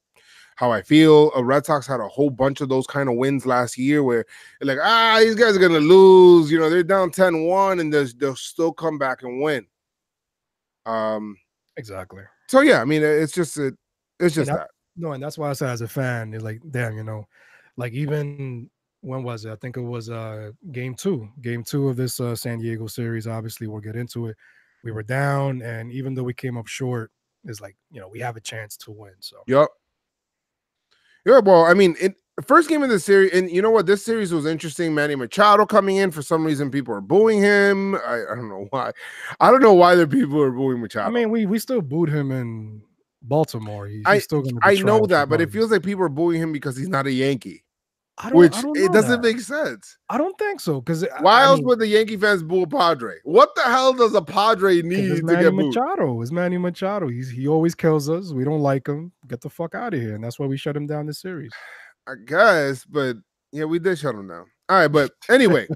how I feel. Red Sox had a whole bunch of those kind of wins last year where they're like, these guys are going to lose. You know, they're down 10-1 and they'll still come back and win. Exactly. So, yeah, I mean, it's just that. No, and that's why I said as a fan, you're like, damn, you know, like even when was it? I think it was game two of this San Diego series. Obviously, we'll get into it. We were down, and even though we came up short, it's like, you know, we have a chance to win. So, yep. Yeah, well, I mean, the first game of the series, and you know what? This series was interesting. Manny Machado coming in. For some reason, people are booing him. I don't know why. I don't know why the people are booing Machado. I mean, we still booed him in Baltimore. He's still going to be I know that, but it regardless. feels like people are booing him because he's not a Yankee. I don't know It doesn't that. make sense. I don't think so. Because why else would the Yankee fans boo a Padre? What the hell does a Padre need to get booed? It's Manny Machado. He always kills us. We don't like him. Get the fuck out of here. And that's why we shut him down this series. I guess, but yeah, we did shut him down. All right, but anyway,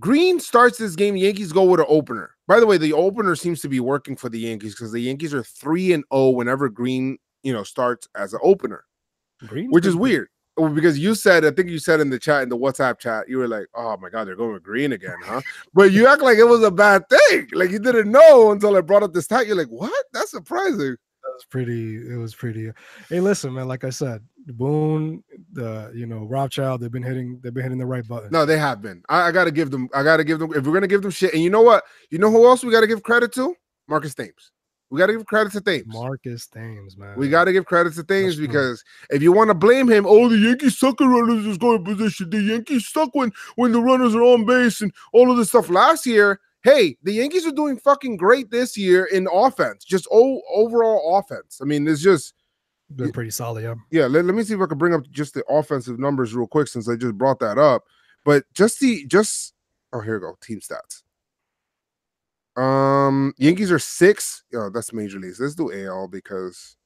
Green starts this game. Yankees go with an opener. By the way, the opener seems to be working for the Yankees because the Yankees are 3-0 whenever Green, starts as an opener, which is weird. Because I think you said in the chat, in the WhatsApp chat, you were like, oh my God, they're going with Green again, huh? But you act like it was a bad thing. Like you didn't know until I brought up this stat. You're like, what? That's surprising. It was pretty. Hey, listen, man, like I said, Boone, Rothschild, they've been hitting the right button. No, they have been. I gotta give them, if we're gonna give them shit. And you know what? You know who else we gotta give credit to? Marcus Thames. We got to give credit to Thames. Marcus Thames, man. We got to give credit to Thames because if you want to blame him, the Yankees suck at runners in scoring position. The Yankees suck when the runners are on base and all of this stuff. Last year, hey, the Yankees are doing fucking great this year in offense, just overall offense. I mean, it's just been pretty solid, yeah. Yeah, let me see if I can bring up just the offensive numbers real quick since I just brought that up. But here we go, team stats. Yankees are 6. That's major leagues. Let's do AL because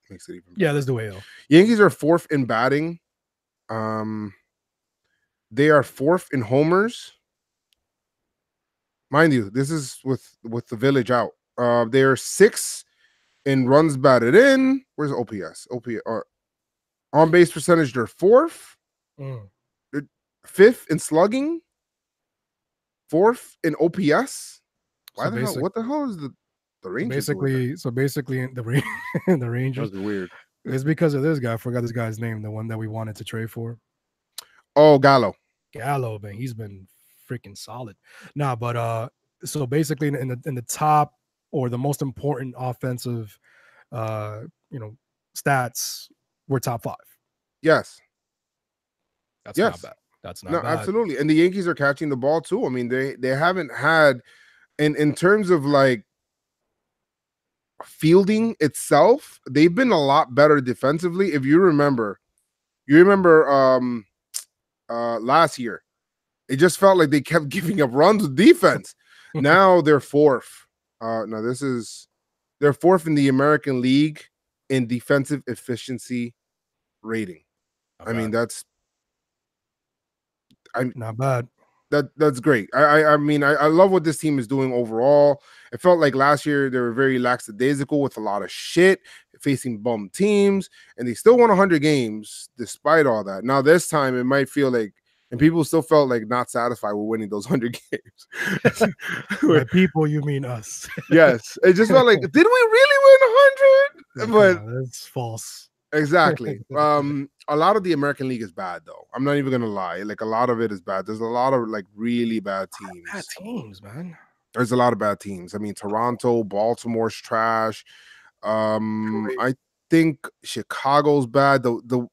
it makes it even better. Yeah, let's do AL. Yankees are 4th in batting. They are 4th in homers. Mind you, this is with the village out. They're 6th in runs batted in. Where's OPS? On base percentage, they're 4th. They're 5th in slugging. 4th in OPS. What the hell is the Rangers? Basically, the Rangers. That's weird. It's because of this guy. I forgot this guy's name, the one that we wanted to trade for. Oh, Gallo, man, he's been freaking solid. Nah, but so basically in the top or the most important offensive, stats, we're top 5. Yes, that's not bad. That's not bad. Absolutely. And the Yankees are catching the ball too. I mean, they haven't had. In terms of like fielding itself, they've been a lot better defensively. If you remember last year, it just felt like they kept giving up runs with defense. Now they're 4th. They're 4th in the American League in defensive efficiency rating. I mean, that's not bad. That's great. I mean, I love what this team is doing overall. It felt like last year they were very lackadaisical with a lot of shit, facing bum teams, and they still won 100 games despite all that. Now this time it might feel like, and people still felt like not satisfied with winning those 100 games. By people, you mean us? Yes, it just felt like, did we really win 100? But that's false. Exactly. A lot of the American League is bad, though. I'm not even gonna lie. Like a lot of it is bad. There's a lot of like really bad teams. Bad teams, man. There's a lot of bad teams. I mean, Toronto, Baltimore's trash. I think Chicago's bad. The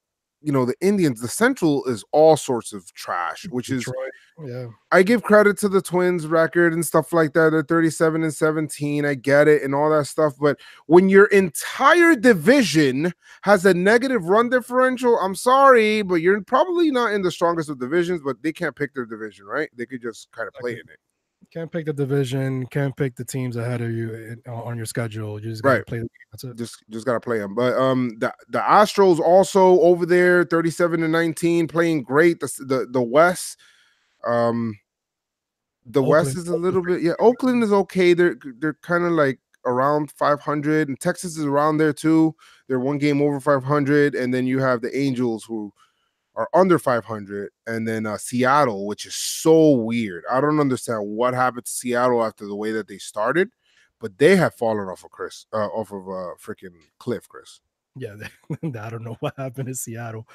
the Indians, the Central is all sorts of trash, which is, Detroit. Yeah. I give credit to the Twins record and stuff like that. They're 37-17. I get it and all that stuff. But when your entire division has a negative run differential, I'm sorry, but you're probably not in the strongest of divisions, but they can't pick their division, right? They could just kind of play in it. Can't pick the division, can't pick the teams ahead of you on your schedule. You just gotta Right. play the game. That's it. Just gotta play them. But the Astros also over there, 37-19, playing great. The West, the West is a little bit, yeah. Oakland is okay. They're kind of like around 500, and Texas is around there too. They're one game over 500, and then you have the Angels who are under 500, and then Seattle, which is so weird. I don't understand what happened to Seattle after the way that they started, but they have fallen off of freaking cliff, Chris. Yeah, I don't know what happened in Seattle,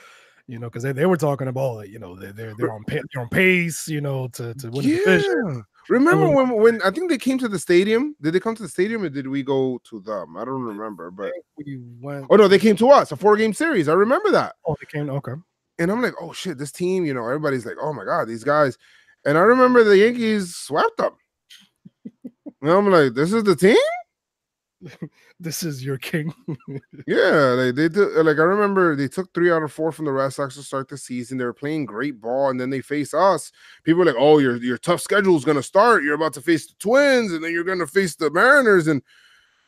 because they were talking about like, they're on pace, to win the division. Remember when I think they came to the stadium? Did they come to the stadium or did we go to them? I don't remember, but we went. Oh no, they came to us, a 4-game series. I remember that. Oh, they came. Okay. And I'm like, oh shit, this team, everybody's like, oh my God, these guys. And I remember the Yankees swept them. And I'm like, this is the team? This is your king. Yeah, they did. Like, I remember they took 3 out of 4 from the Red Sox to start the season. They were playing great ball, and then they face us. People were like, oh, your tough schedule is going to start. You're about to face the Twins, and then you're going to face the Mariners. And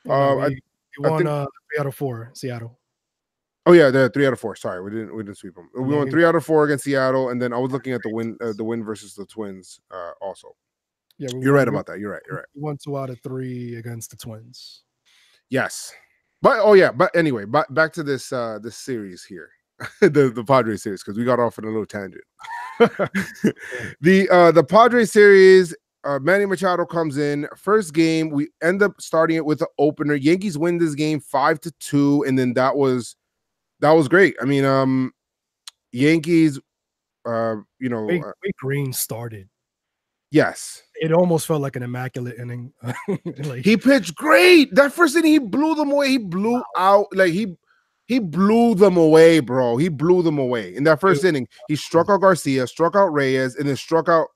we won 3 out of 4, Seattle. Oh yeah, they're 3 out of 4. Sorry, we didn't sweep them. We won 3 out of 4 against Seattle, and then I was looking at the win versus the Twins also. Yeah, you're right about that. You're right. We won 2 out of 3 against the Twins. Yes, but anyway, back to this series here, the Padres series, because we got off on a little tangent. The Padres series. Manny Machado comes in. First game, we end up starting it with the opener. Yankees win this game 5-2, and then that was great. I mean, Yankees, Big Green started. Yes. It almost felt like an immaculate inning. He pitched great. That first inning, he blew them away. He blew out, like he blew them away, bro. He blew them away. In that first inning, he struck out Garcia, struck out Reyes, and then struck out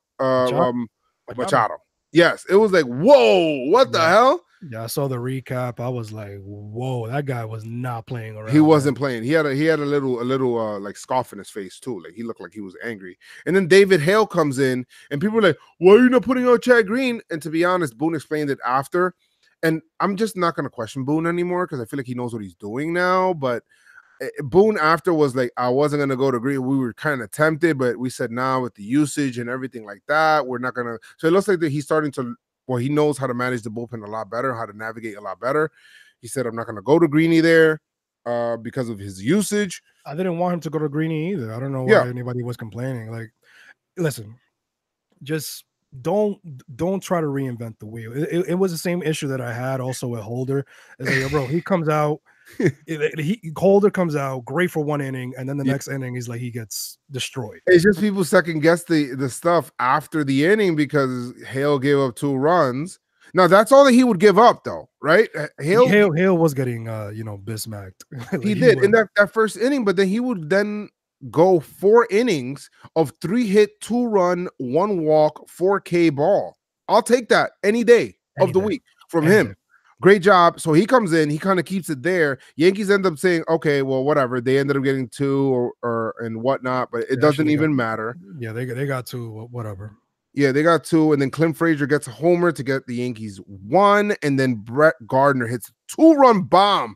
Machado. Yes, it was like, whoa, what the hell? Yeah, I saw the recap. I was like, whoa, that guy was not playing around. He wasn't playing. He had a little like scoff in his face too. Like he looked like he was angry. And then David Hale comes in, and people are like, why are you not putting out Chad Green? And to be honest, Boone explained it after. And I'm just not gonna question Boone anymore because I feel like he knows what he's doing now. But Boone after was like, I wasn't gonna go to Green. We were kind of tempted, but we said now with the usage and everything like that, we're not gonna. So it looks like that he's starting to. Well, he knows how to manage the bullpen a lot better, how to navigate a lot better. He said, I'm not going to go to Greeny there because of his usage. I didn't want him to go to Greeny either. I don't know why anybody was complaining. Like, listen, just don't try to reinvent the wheel. It was the same issue that I had also with Holder. It's like, bro, he comes out, Holder comes out great for 1 inning, and then the next inning he's like he gets destroyed. It's just people second guess the stuff after the inning because Hale gave up 2 runs. Now that's all that he would give up, though, right? Hale was getting bismacked. Like he did in that first inning, but then he would then go 4 innings of 3 hit, 2 run, 1 walk, 4K ball. I'll take that any day of the week from him. Great job. So he comes in, he kind of keeps it there. Yankees end up saying, okay, well, whatever. They ended up getting 2 or and whatnot, but it doesn't even matter. Yeah, they got 2, whatever. Yeah, they got 2, and then Clint Frazier gets a homer to get the Yankees 1, and then Brett Gardner hits a 2-run bomb,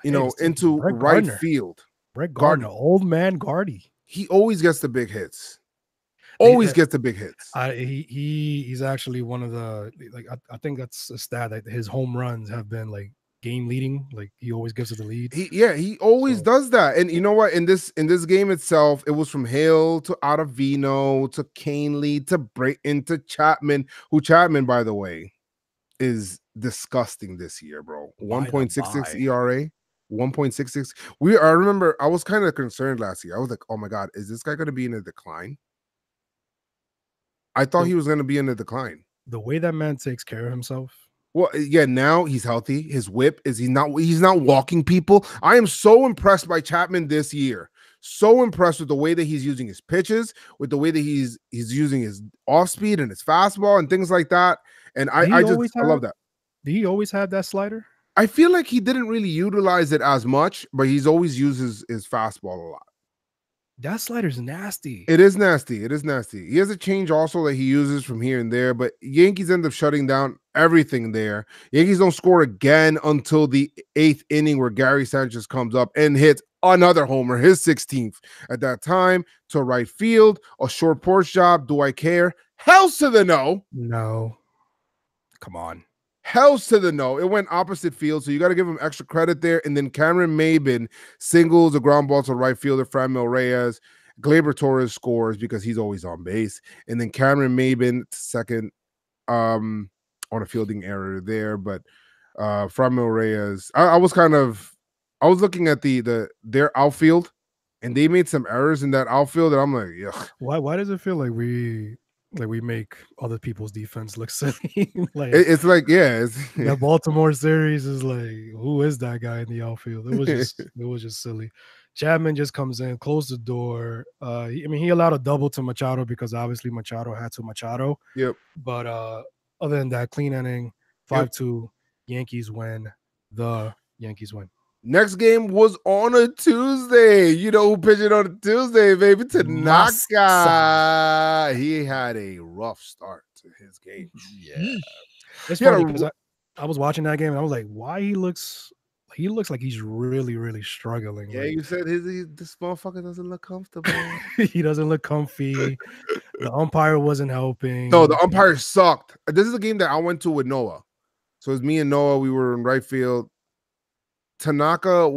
into right field. Brett Gardner, old man Gardy. He always gets the big hits. Always gets the big hits. He's actually one of the I think that's a stat that his home runs have been like game leading. Like he always gives it the lead. He always does that. And you know what? In this game itself, it was from Hale to Ottavino to Canely to Brayton to Chapman. Who Chapman, by the way, is disgusting this year, bro. 1.66 ERA. 1.66. I remember I was kind of concerned last year. I was like, oh my God, is this guy going to be in a decline? I thought he was going to be in a decline. The way that man takes care of himself, Well, yeah, now he's healthy. His whip is he's not walking people. I am so impressed by Chapman this year. So impressed with the way that he's using his pitches, with the way that he's using his off speed and his fastball and things like that. And I love that. Did he always have that slider? I feel like he didn't really utilize it as much, but he's always used his fastball a lot. That slider's nasty. It is nasty. It is nasty. He has a change also that he uses from here and there, but Yankees end up shutting down everything there. Yankees don't score again until the 8th inning where Gary Sánchez comes up and hits another homer, his 16th at that time to right field. A short porch job. Do I care? Hells to the no. No. Come on. Hells to the no. It went opposite field, so you got to give him extra credit there. And then Cameron Maybin singles a ground ball to right fielder Franmil Reyes. Gleyber Torres scores because he's always on base. And then Cameron Maybin second on a fielding error there. But Franmil Reyes, I was looking at their outfield, and they made some errors in that outfield, and I'm like, yuck. Why does it feel like we make other people's defense look silly? It's like, yeah, that Baltimore series is like, who is that guy in the outfield? It was just silly. Chapman just comes in, closed the door. He allowed a double to Machado because obviously Machado had to Machado. Yep. But other than that, clean inning, 5-2, Yankees win. The Yankees win. Next game was on a Tuesday. You know who pitched on a Tuesday, baby? Tanaka. He had a rough start to his game. Yeah. It's funny because I was watching that game and I was like, why he looks like he's really, really struggling. Yeah, you said this motherfucker doesn't look comfortable. He doesn't look comfy. The umpire wasn't helping. No, the umpire sucked. This is a game that I went to with Noah. So it was me and Noah. We were in right field. Tanaka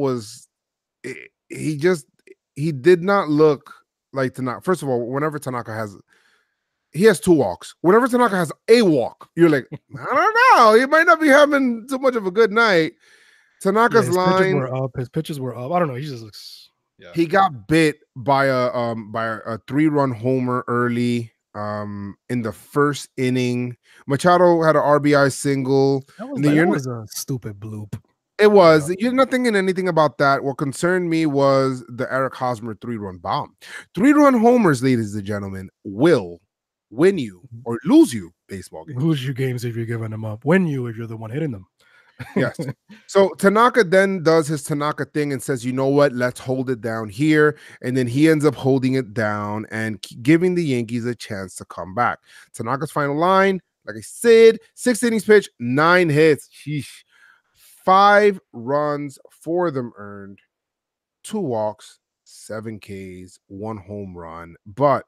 he did not look like Tanaka. First of all, whenever Tanaka has 2 walks. Whenever Tanaka has a walk, you're like, I don't know. He might not be having too much of a good night. Tanaka's line. His pitches were up. I don't know. He just looks. Yeah. He got bit by a 3-run homer early in the first inning. Machado had an RBI single. That was a stupid bloop. It was. You're not thinking anything about that. What concerned me was the Eric Hosmer 3-run bomb. 3-run homers, ladies and gentlemen, will win you or lose you baseball games. Lose you games if you're giving them up. Win you if you're the one hitting them. Yes. So Tanaka then does his Tanaka thing and says, you know what? Let's hold it down here. And then he ends up holding it down and giving the Yankees a chance to come back. Tanaka's final line, like I said, 6 innings pitched, 9 hits. Sheesh. 5 runs, 4 of them earned, 2 walks, 7 Ks, 1 home run. But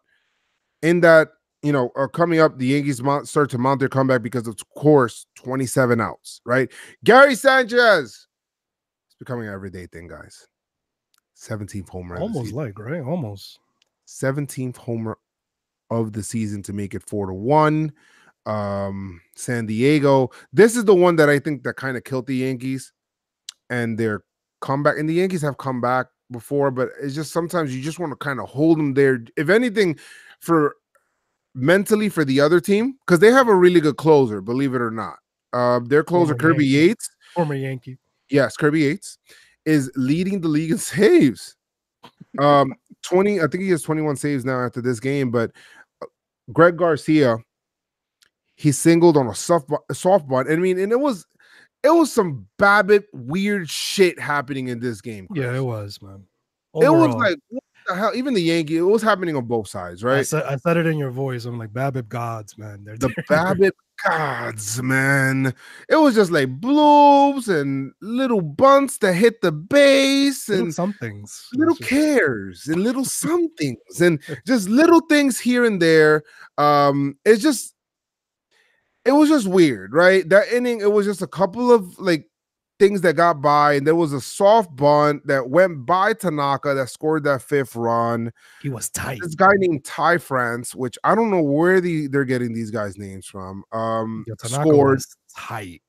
in that, coming up, the Yankees start to mount their comeback because, of course, 27 outs, right? Gary Sánchez. It's becoming an everyday thing, guys. 17th homer. Almost right? Almost. 17th homer of the season to make it 4-1. San Diego. This is the one that I think that kind of killed the Yankees and their comeback. And the Yankees have come back before, but it's just sometimes you just want to kind of hold them there. If anything, mentally for the other team, because they have a really good closer, believe it or not. Their closer, Kirby Yates, former Yankee. Yes, Kirby Yates is leading the league in saves. 20, I think he has 21 saves now after this game. But Greg Garcia, he singled on a softball. I mean, and it was some Babbitt weird shit happening in this game, Chris. Yeah, it was, man. Overall, it was like, what the hell? Even the Yankee, it was happening on both sides, right? I said it in your voice. I'm like, Babbitt gods, man. The Babbitt gods, man. It was just like bloops and little bunts that hit the base and somethings, little cares and little somethings and just little things here and there. It was just weird, right? That inning, it was just a couple of like things that got by, and there was a soft bunt that went by Tanaka that scored that 5th run. He was tight. This guy named Ty France, which I don't know where they're getting these guys' names from. Tanaka scored. Was tight.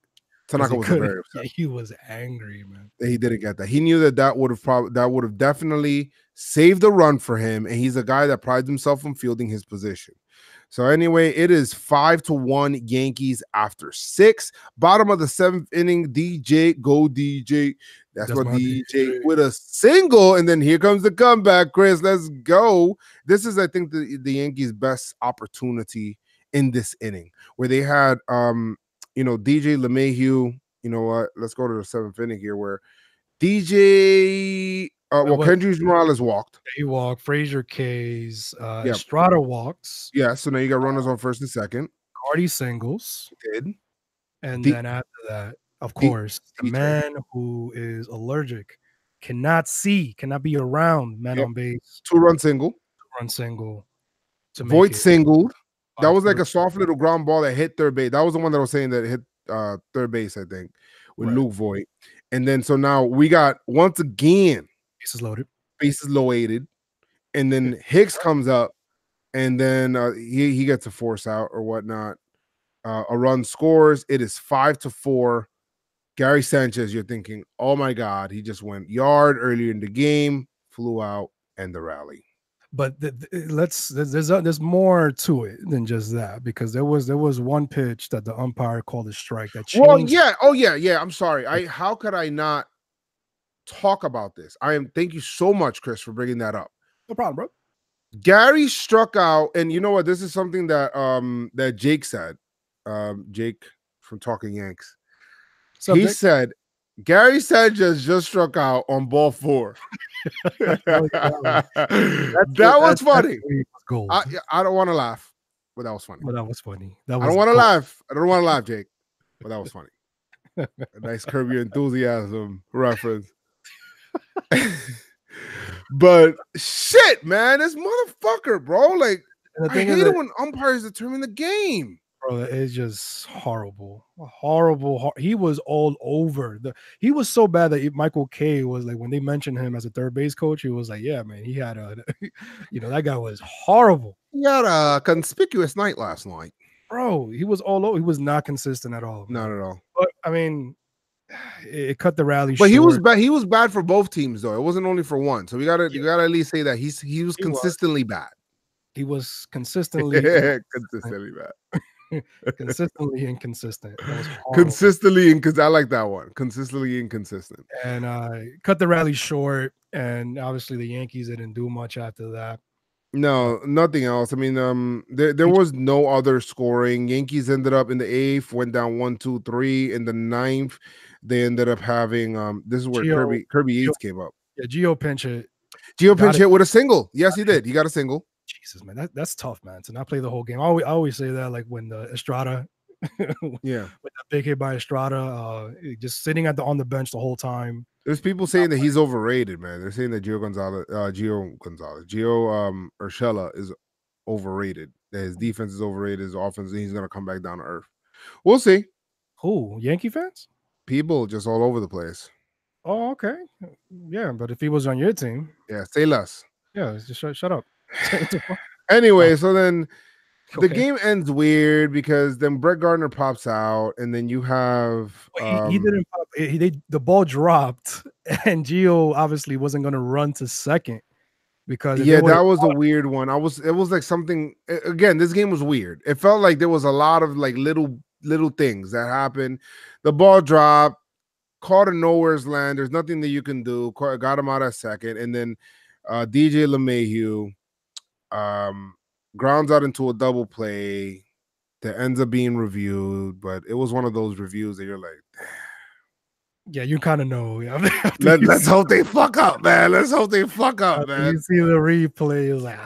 Tanaka was very upset. Yeah, he was angry, man. He didn't get that. He knew that would have definitely saved the run for him, and he's a guy that prides himself on fielding his position. So anyway, it is 5-1 Yankees after 6. Bottom of the 7th inning, DJ, go DJ. That's what DJ with a single, and then here comes the comeback, Chris. Let's go. This is, I think, the Yankees' best opportunity in this inning, where they had DJ LeMahieu. You know what? Let's go to the 7th inning here, where DJ Kendrys Morales walked. He walked. Frazier K's. Estrada walks. Yeah, so now you got runners on first and second. Cardi singles. Did. And then after that, of course, the man who is allergic cannot be around men on base. 2-run single. Voit singled. That was like a soft little ground ball that hit third base. That was the one that I was saying that hit third base, I think, with Luke Voit. And then so now we got, once again, bases loaded, and then Hicks comes up, and then he gets a force out or whatnot. A run scores. It is 5-4. Gary Sánchez, you're thinking, oh my God, he just went yard earlier in the game, flew out, and the rally. But there's more to it than just that, because there was one pitch that the umpire called a strike that changed. Well, yeah, I'm sorry. How could I not talk about this? Thank you so much, Chris, for bringing that up. No problem, bro. Gary struck out, and you know what? This is something that that Jake said. Jake from Talking Yanks. He said Gary Sanchez just struck out on ball 4. That was funny. I don't want to laugh, but that was funny. I don't want to laugh. I don't want to laugh, Jake, but that was funny. A nice Curb Your Enthusiasm reference. But shit, man, this motherfucker, bro. Like, I hate it when umpires determine the game. Bro, it's just horrible. He was all over. He was so bad that Michael Kay was like, when they mentioned him as a third base coach, he was like, yeah, man, he had that guy was horrible. He had a conspicuous night last night. Bro, he was all over. He was not consistent at all. Man. Not at all. But I mean, it cut the rally short. But he was bad for both teams, though. It wasn't only for one. So you gotta at least say that he was consistently bad. He was consistently bad. Consistently inconsistent. Consistently inconsistent. I like that one. Consistently inconsistent. And cut the rally short. And obviously the Yankees didn't do much after that. No, nothing else. I mean, there was no other scoring. Yankees ended up in the 8th, went down 1-2-3. In the 9th, they ended up having this is where Kirby Yates came up. Yeah, Gio pinch hit. With a single. Yes, he did. He got a single. Jesus, man, that's tough, man. To not play the whole game. I always say that, like when the Estrada, with that big hit by Estrada, just sitting on the bench the whole time. There's people saying that he's overrated, man. They're saying that Gio Urshela is overrated. That his defense is overrated, his offense, and he's gonna come back down to earth. We'll see. Who? Yankee fans? People just all over the place. Oh, okay. Yeah, but if he was on your team, say less. Yeah, just shut up. Anyway, so then the game ends weird because then Brett Gardner pops out, and then you have he didn't pop. The ball dropped, and Gio obviously wasn't going to run to second because that was a weird one. It was like something. Again, this game was weird. It felt like there was a lot of like little things that happened. The ball dropped, caught in nowhere's land. There's nothing that you can do. Got him out at second, and then DJ LeMahieu grounds out into a double play that ends up being reviewed, but it was one of those reviews that you're like, yeah, you kind of know. Let's hope they fuck up, man. Let's hope they fuck up, man. You see the replay, it was like,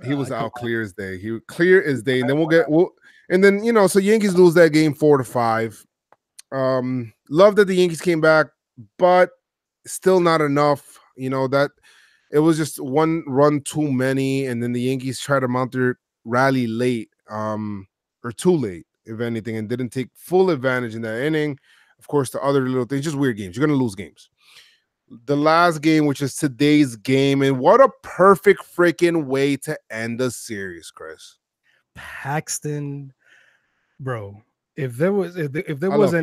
he was out clear as day. He clear as day, and then so Yankees lose that game 4-5. Love that the Yankees came back, but still not enough. That it was just one run too many, and then the Yankees tried to mount their rally late, or too late, if anything, and didn't take full advantage in that inning. Of course, the other little things, just weird games. You're going to lose games. The last game, which is today's game, and what a perfect freaking way to end the series, Chris. Paxton, bro. if there was any,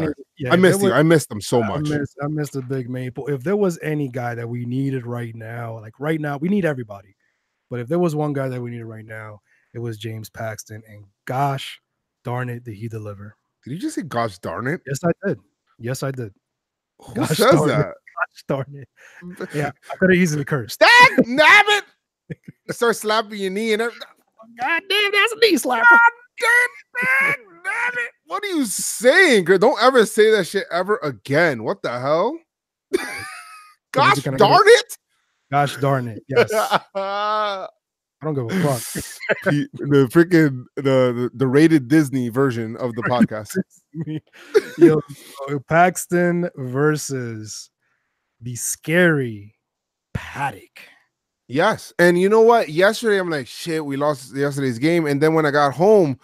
Pax. yeah, I if there missed you. was, I missed them so much. I missed the big Maple. If there was any guy that we needed right now, like right now, we need everybody. But if there was one guy that we needed right now, it was James Paxton. And gosh darn it, did he deliver? Did you just say gosh darn it? Yes, I did. Yes, I did. Who Gosh says darn it. that? Gosh darn it. Yeah, I could have easily cursed. Dang nabbit! Start slapping your knee and everything. God damn, that's a knee slapper. Damn it! What are you saying, girl? Don't ever say that shit ever again. What the hell? Gosh darn it! Gosh darn it! Yes. I don't give a fuck. The freaking the rated Disney version of the podcast. Yo, Paxton versus the scary Paddock. Yes, and you know what? Yesterday I'm like, shit, we lost yesterday's game, and then when I got home,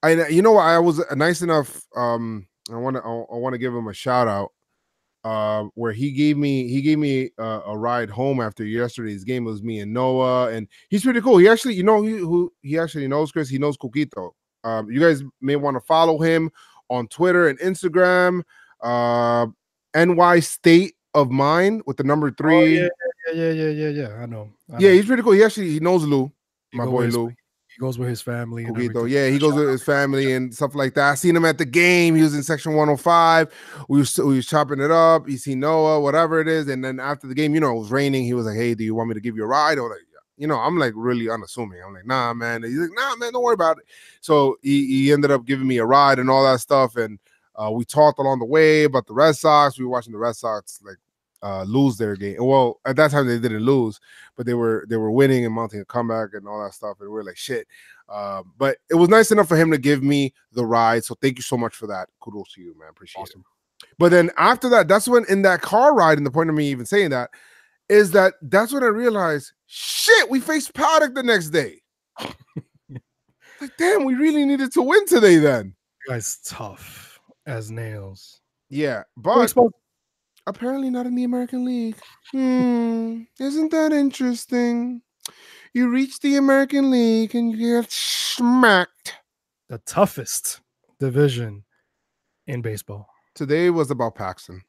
you know what? I was nice enough. I want to give him a shout out. Where he gave me a ride home after yesterday's game. It was me and Noah, and he's pretty cool. He actually, he actually knows Chris. He knows Coquito. You guys may want to follow him on Twitter and Instagram. NY State of Mind with the number 3. Oh, yeah. I know. Yeah, he's pretty cool. He knows Lou, my boy Lou. He goes with his family. Coquito. Yeah, he goes with his family and stuff like that. I seen him at the game. He was in section 105. We was chopping it up. You see Noah, whatever it is. And then after the game, it was raining. He was like, hey, do you want me to give you a ride? I was like, yeah. I'm like really unassuming. I'm like, nah, man. And he's like, nah, man, don't worry about it. So he ended up giving me a ride and all that stuff. And we talked along the way about the Red Sox. We were watching the Red Sox lose their game. Well, at that time they didn't lose, but they were winning and mounting a comeback and all that stuff. And we were like, shit. But it was nice enough for him to give me the ride. So thank you so much for that. Kudos to you, man. Appreciate it. But then after that, that's when in that car ride, and the point of me even saying that is that's when I realized, shit, we faced Paddock the next day. Like, damn, we really needed to win today then. Guy's tough as nails. Yeah, but apparently not in the American League. Isn't that interesting? You reach the American League and you get smacked. The toughest division in baseball. Today was about Paxton.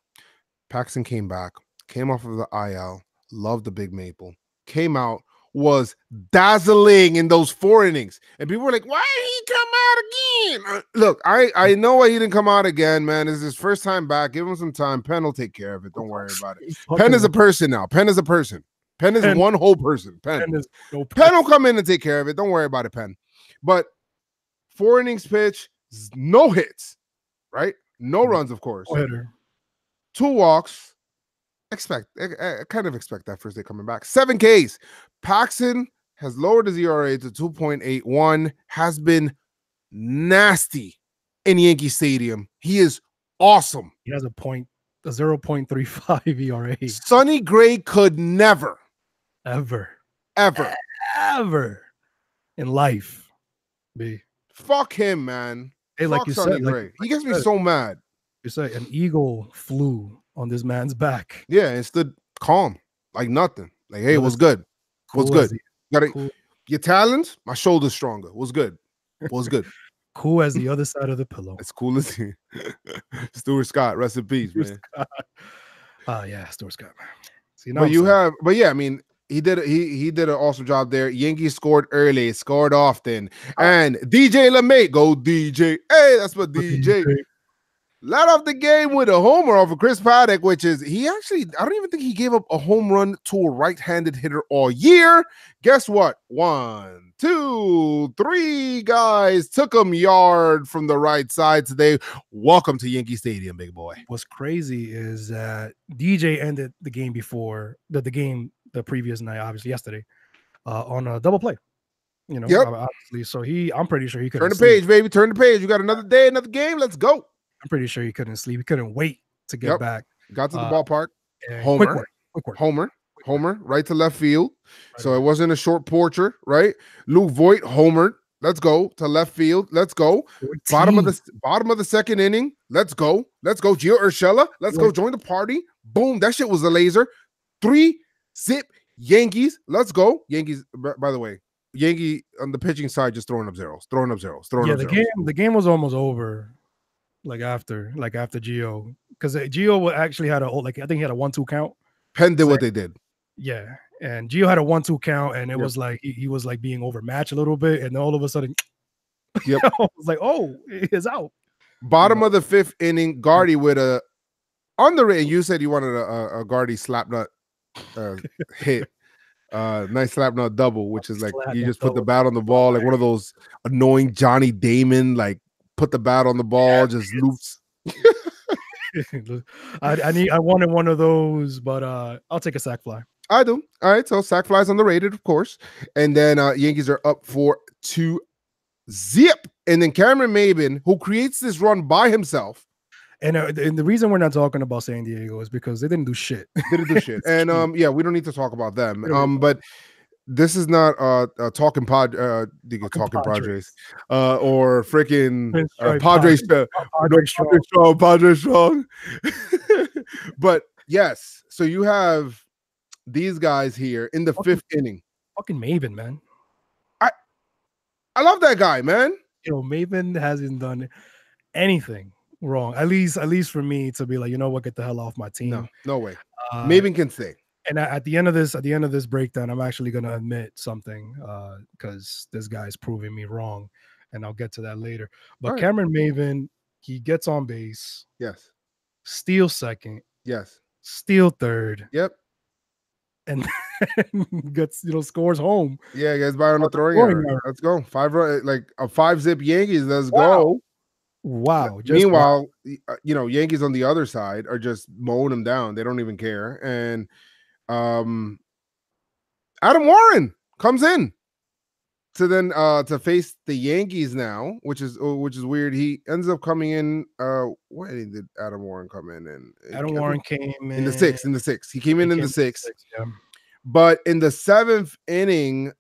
Paxton came back, came off of the IL, loved the Big Maple, came out, was dazzling in those 4 innings. And people were like, why did he come out again? Look, I know why he didn't come out again, man. It's his first time back. Give him some time. Penn will take care of it. Don't worry about it. Penn is a person now. Penn is a person. Penn is one whole person. Penn will come in and take care of it. Don't worry about it, Penn. But 4 innings pitch, no hits, right? No runs, of course. 2 walks. I kind of expect that first day coming back. 7 Ks. Paxton has lowered his ERA to 2.81. Has been nasty in Yankee Stadium. He is awesome. He has a 0.35 ERA. Sonny Gray could never, ever in life be. Fuck him, man. Hey, Fuck like you Sonny said, Gray. He gets me so mad. You say an eagle flew on this man's back. Yeah, and stood calm, like nothing. Like, hey, what's good? What's good? Your talons, my shoulder's stronger. What's good? What's good? Cool as the other side of the pillow. As cool as he. Stuart Scott, rest in peace, man. Yeah, Stuart Scott. See, I mean, he did an awesome job there. Yankees scored early, scored often, and DJ LeMay, go DJ. Hey, that's what DJ. Led off the game with a homer off of Chris Paddock, which is I don't even think he gave up a home run to a right-handed hitter all year. Guess what? 1, 2, 3 guys took him yard from the right side today. Welcome to Yankee Stadium, big boy. What's crazy is that DJ ended the game before the previous night, obviously yesterday, on a double play. Obviously. So I'm pretty sure he could turn the page, baby. Turn the page. You got another day, another game. Let's go. I'm pretty sure he couldn't sleep. He couldn't wait to get back. Got to the ballpark. Homer. Quick work. Homer, right to left field. So it wasn't a short porcher, right? Luke Voit, homered. Let's go to left field. Let's go. 14. Bottom of the second inning. Let's go. Gio Urshela. Let's go. Join the party. Boom. That shit was a laser. 3-zip Yankees. Let's go. Yankees, by the way, Yankee on the pitching side just throwing up zeros. The game was almost over like after Gio, because Gio actually had I think he had a 1-2 count. Penn did So, what they did. yeah, and Gio had a 1-2 count, and it Yep. was like he was like being overmatched a little bit, and then all of a sudden, Yep. I was like, oh, he's out. Bottom of the 5th inning, Gardy with a underrated. You said you wanted a Gardy slapnut hit. Nice slapnut double, which is like you just put the bat on the ball, like one of those annoying Johnny Damon, like put the bat on the ball, just loops. I wanted one of those, but I'll take a sac fly. I do. All right, so sac flies underrated, of course. And then Yankees are up for 2-zip. And then Cameron Maybin, who creates this run by himself. And the reason we're not talking about San Diego is because they didn't do shit. They didn't do shit. And yeah, we don't need to talk about them. But this is not talking Padres or freaking Padres strong. But yes, so you have these guys here in the 5th inning. Fucking Maybin, man. I love that guy, man. Maybin hasn't done anything wrong. At least for me to be like, you know what, get the hell off my team. No way. Maybin can stay. And at the end of this breakdown, I'm actually gonna admit something because this guy's proving me wrong, and I'll get to that later. But Cameron Maybin, he gets on base. Yes. Steals second. Yes. Steal third. Yep. And gets scores home. Yeah, gets by on the throwing error. Let's go. 5 run, like a 5-zip Yankees. Let's go. Wow. Meanwhile, Yankees on the other side are just mowing them down. They don't even care. And Adam Warren comes in to face the Yankees now, which is weird. He ends up coming in. When did Adam Warren come in? And Adam Warren came in the 6th. In the 6th, he came in the 6th. Yeah. But in the 7th inning,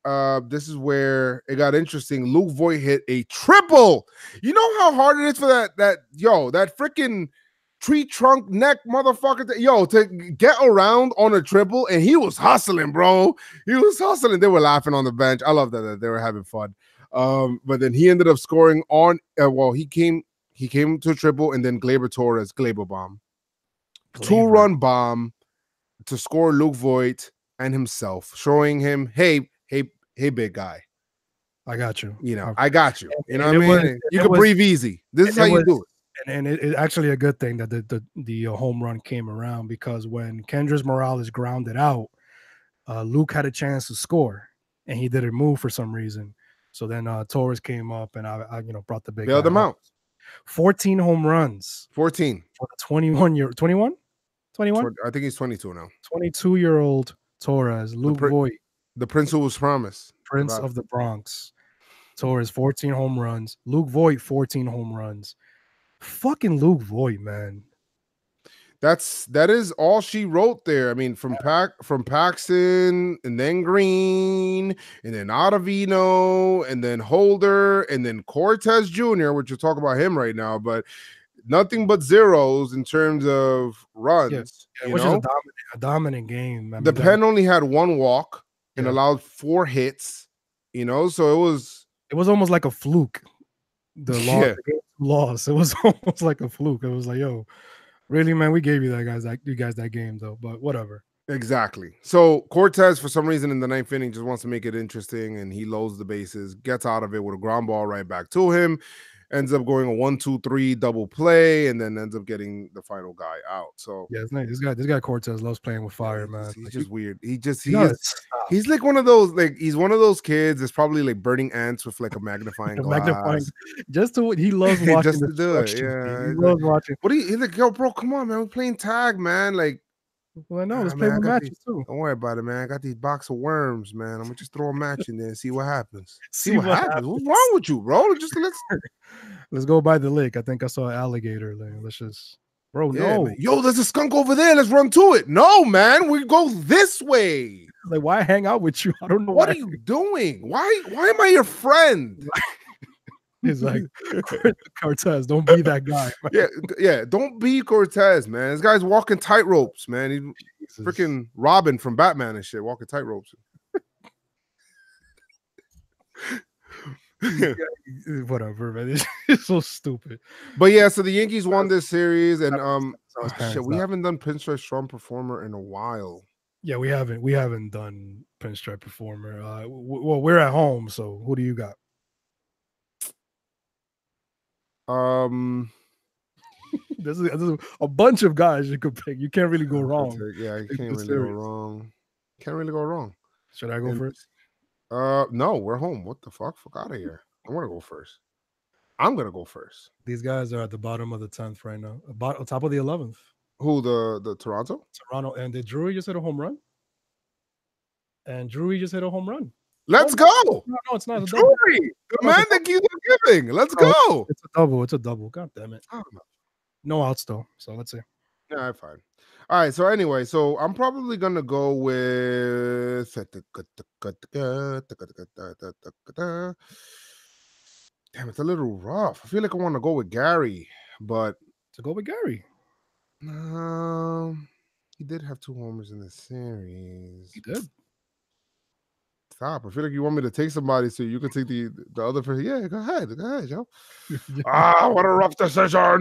this is where it got interesting. Luke Voit hit a triple. You know how hard it is for that freaking tree trunk neck motherfucker to get around on a triple, and he was hustling, bro. He was hustling. They were laughing on the bench. I love that they were having fun. But then he ended up scoring on. He came to a triple, and then Gleyber bomb, 2-run bomb to score Luke Voit and himself, showing him, hey, big guy, I got you. I got you. You know what I mean? You can breathe easy. This is how you do it. And it's actually a good thing that the home run came around, because when Kendrys Morales grounded out, Luke had a chance to score, and he didn't move for some reason. So then Torres came up, and I brought the big bailed him out. 14 home runs. 14 for the 21. I think he's 22 now. 22-year-old Torres, Luke Voit, the prince who was promised, Prince of the Bronx. Torres, 14 home runs. Luke Voit, 14 home runs. Fucking Luke Voit, man. That is all she wrote there. I mean, from Paxton, and then Green, and then Ottavino, and then Holder, and then Cortez Jr., which you'll talk about him right now, but nothing but zeros in terms of runs. Yeah, which is a dominant game. The Pen only had 1 walk and allowed 4 hits. So it was almost like a fluke. The loss. It was almost like a fluke. It was like, yo, really, man, we gave you guys that game though, but whatever. Exactly. So Cortez, for some reason, in the 9th inning, just wants to make it interesting, and he loads the bases, gets out of it with a ground ball right back to him. Ends up going a 1-2-3 double play, and then ends up getting the final guy out. So yeah, it's nice. This guy Cortez loves playing with fire, man. He's just weird. He's like one of those, he's one of those kids that's probably like burning ants with like a magnifying glass. He loves watching just to do it. Yeah, he loves watching. He's like, yo, bro, come on, man, we're playing tag, man. Like, well, I know. Let's play with matches too. Don't worry about it, man. I got these box of worms, man. I'm gonna just throw a match in there and see what happens. See what happens. What's wrong with you, bro? Let's go by the lake. I think I saw an alligator there. Let's just, bro. Yeah, no, man. Yo, there's a skunk over there. Let's run to it. No, man, we go this way. Like, why hang out with you? I don't know. What are you doing? Why am I your friend? He's like, Cortez, don't be that guy. Yeah, don't be Cortez, man. This guy's walking tightropes, man. He's freaking Robin from Batman and shit, walking tightropes. Whatever, man. It's so stupid. But yeah, so the Yankees won this series, and Shit, we haven't done Pinstripe Strong Performer in a while. Yeah, we haven't done Pinstripe Performer. Well, we're at home, so who do you got? This is a bunch of guys you could pick. You can't really go wrong. Yeah, you can't really go wrong. Can't really go wrong. Should I go first? No, we're home. What the fuck? Fuck out of here. I want to go first. I'm gonna go first. These guys are at the bottom of the 10th right now. About top of the 11th. Who, the Toronto? Toronto, and did Drury just hit a home run? Let's go. No, it's not. It's a Drury, the man that keeps giving. Let's go. It's a double. It's a double. God damn it. Oh, no outs though. So let's see. Yeah, fine. All right. So anyway, so I'm probably gonna go with. Damn, it's a little rough. I feel like I want to go with Gary, but to go with Gary. He did have 2 homers in the series. He did. Stop. I feel like you want me to take somebody so you can take the other person. Yeah, go ahead, Joe. What a rough decision. Joe,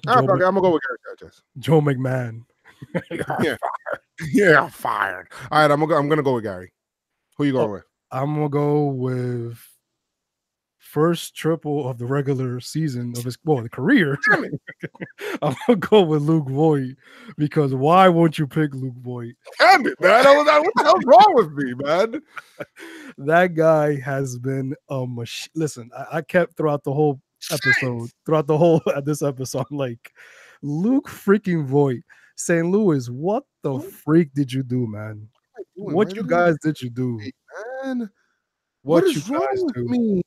I'm gonna go with Gary Sanchez. Joe McMahon. Yeah, fired. All right, I'm gonna go with Gary. Who you going with? I'm gonna go with first triple of the regular season of the career. Damn it. I'm gonna go with Luke Voit because why won't you pick Luke Voit? Damn it, man! What the hell's wrong with me, man? That guy has been a machine. Listen, I kept throughout the whole episode, this episode, I'm like, Luke freaking Voit, St. Louis, what the freak did you do, man? What you guys did you do, man? What you guys do?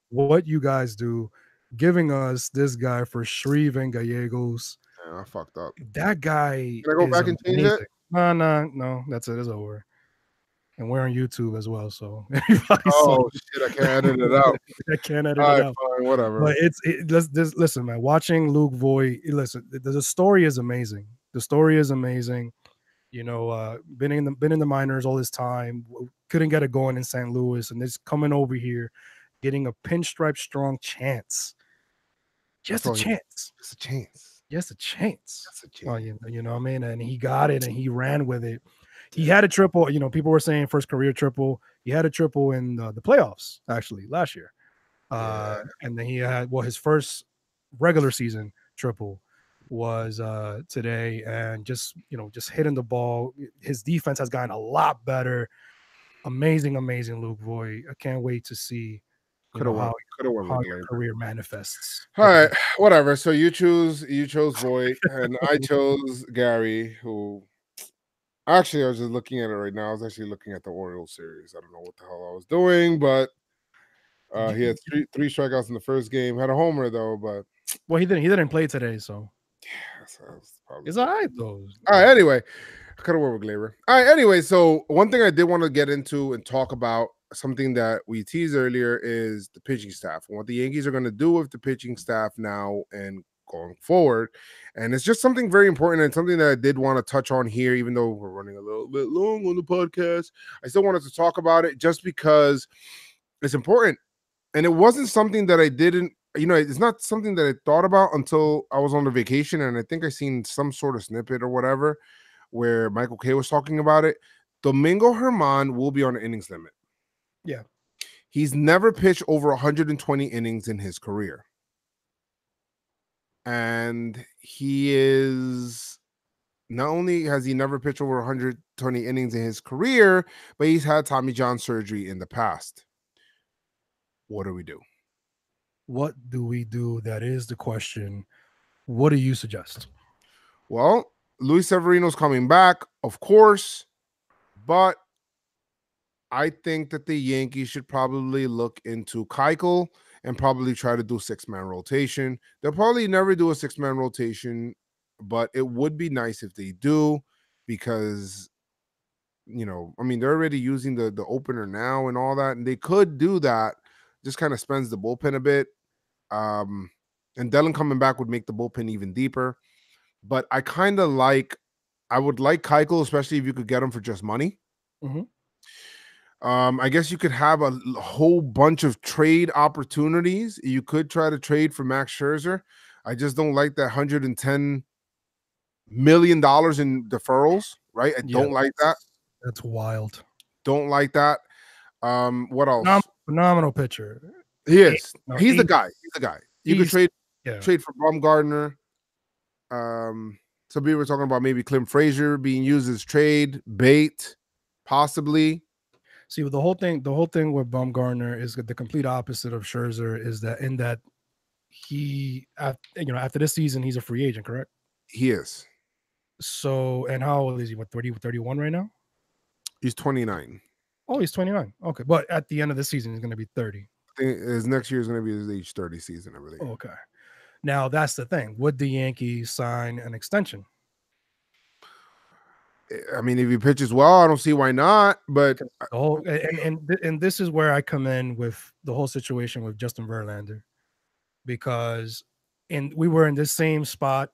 What you guys do? Giving us this guy for Shreve and Gallegos. Yeah, I fucked up. That guy. Can I go back and change it? No. That's it. It's over. And we're on YouTube as well, so shit! I can't edit it out. I can't edit it out. Fine, whatever. But listen, man. Watching Luke Voit, listen. The story is amazing. The story is amazing. You know, been in the minors all this time, couldn't get it going in St. Louis, and just coming over here, getting a pinstripe strong chance. Just a chance. Well, you know what I mean? And he got it and he ran with it. He had a triple, you know, people were saying first career triple. He had a triple in the playoffs, actually, last year. And then he had, his first regular season triple was today, and just hitting the ball. His defense has gotten a lot better. Amazing Luke Voit. I can't wait to see how your career manifests. All right, whatever. So you chose Voit, and I chose Gary, who actually I was just looking at it right now. I was actually looking at the Orioles series. I don't know what the hell I was doing, but he had three strikeouts in the first game. Had a homer though, but he didn't play today, so. Yeah, so it's all right though. All right, anyway, I could have worked with Glaber. All right, anyway, so one thing I did want to get into and talk about, something that we teased earlier, is the pitching staff and what the Yankees are going to do with the pitching staff now and going forward. And it's just something very important and something that I did want to touch on here, even though we're running a little bit long on the podcast. I still wanted to talk about it just because it's important. And it wasn't something that I didn't, it's not something that I thought about until I was on the vacation, and I think I seen some sort of snippet or whatever where Michael Kay was talking about it. Domingo Germán will be on an innings limit. Yeah. He's never pitched over 120 innings in his career. And he is, not only has he never pitched over 120 innings in his career, but he's had Tommy John surgery in the past. What do we do? What do we do? That is the question. What do you suggest? Well, Luis Severino's coming back, of course, but I think that the Yankees should probably look into Keuchel and probably try to do 6-man rotation. They'll probably never do a 6-man rotation, but it would be nice if they do, because, they're already using the opener now and all that, and they could do that. Just kind of spends the bullpen a bit. And Dellin coming back would make the bullpen even deeper. But I would like Keuchel, especially if you could get him for just money. Mm-hmm. I guess you could have a whole bunch of trade opportunities. You could try to trade for Max Scherzer. I just don't like that $110 million in deferrals, right? I Yeah, don't like that. that's wild. Don't like that. What else? Phenomenal pitcher. He is. No, He's the guy. He's the guy. You could trade for Bumgarner. Some people were talking about maybe Clint Frazier being used as trade bait, possibly. See, the whole thing with Bumgarner is the complete opposite of Scherzer. Is that in that he, after this season, he's a free agent, correct? He is. So, and how old is he? What, 30, 31 right now? He's 29. Oh, he's 29. Okay, but at the end of the season, he's going to be 30. I think his next year is going to be his age 30 season, I believe. Okay. Now that's the thing. Would the Yankees sign an extension? I mean, if he pitches well, I don't see why not. But the whole, and this is where I come in with the whole situation with Justin Verlander, because we were in this same spot.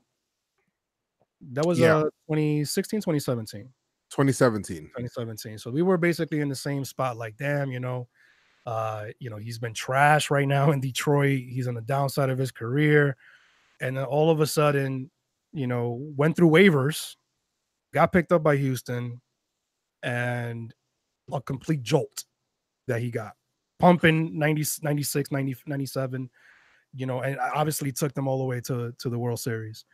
That was 2016, 2017. 2017. So we were basically in the same spot. Like, damn, he's been trash right now in Detroit. He's on the downside of his career, and then all of a sudden, went through waivers, got picked up by Houston, and a complete jolt that he got, pumping 90, 96, 90, 97, and obviously took them all the way to the World Series.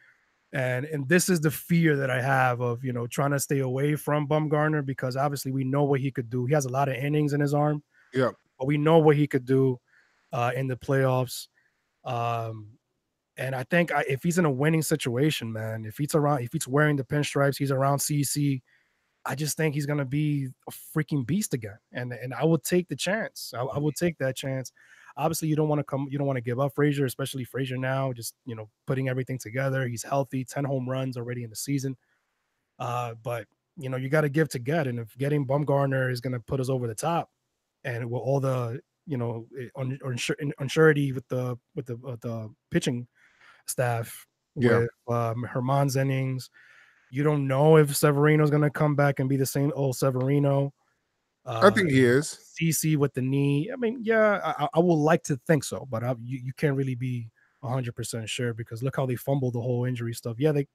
And this is the fear that I have of, trying to stay away from Bumgarner, because obviously we know what he could do. He has a lot of innings in his arm. Yeah. But we know what he could do in the playoffs. And I think if he's in a winning situation, man, if he's wearing the pinstripes, he's around CC, I just think he's going to be a freaking beast again. And I would take the chance. I would take that chance. Obviously, you don't want to give up Frazier, especially Frazier now, just, putting everything together. He's healthy, 10 home runs already in the season. But, you got to give to get. And if getting Bumgarner is going to put us over the top, and with all the, unsurety with the pitching staff, with Herman's innings, you don't know if Severino's going to come back and be the same old Severino. I think he is. CC with the knee. I mean, yeah, I would like to think so, but you can't really be 100% sure, because look how they fumbled the whole injury stuff. Yeah, they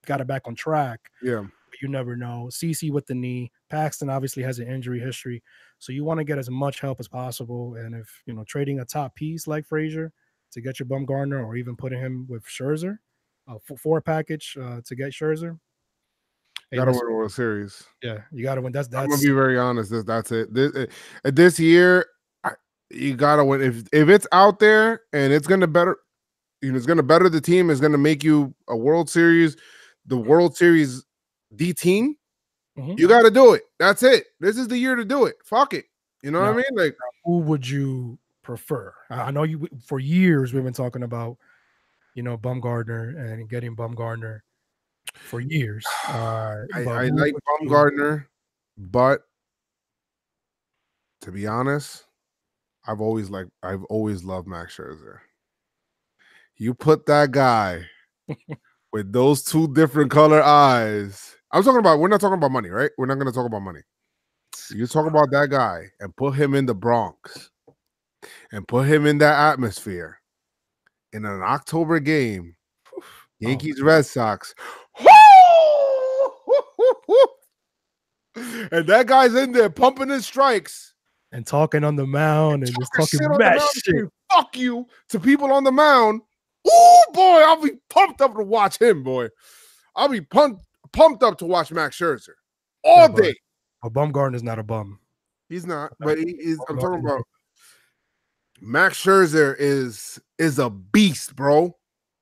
got it back on track. Yeah. But you never know. CC with the knee. Paxton obviously has an injury history. So you want to get as much help as possible. And if, trading a top piece like Frazier to get your Bumgarner, or even putting him with Scherzer, for a package to get Scherzer. You gotta win a World Series. Yeah, you gotta win. That's I'm gonna be very honest. That's it. This year, you gotta win. If it's out there and it's gonna better, it's gonna better the team. It's gonna make you a World Series, the World Series D team. You gotta do it. That's it. This is the year to do it. Fuck it. You know what I mean? Like, who would you prefer? I know you for years we've been talking about, Bumgarner and getting Bumgarner for years. I like Bumgarner, but to be honest, I've always loved Max Scherzer. You put that guy with those two different color eyes. We're not talking about money, right? We're not going to talk about money. You talk about that guy and put him in the Bronx and put him in that atmosphere in an October game, Yankees, Red Sox. And that guy's in there pumping his strikes and talking on the mound and just talking mad shit. Fuck you to people on the mound. Oh boy, I'll be pumped up to watch him, boy. I'll be pumped up to watch Max Scherzer all day. A Bumgarner's not a bum. He's not, but he is. I'm talking about Max Scherzer is a beast, bro.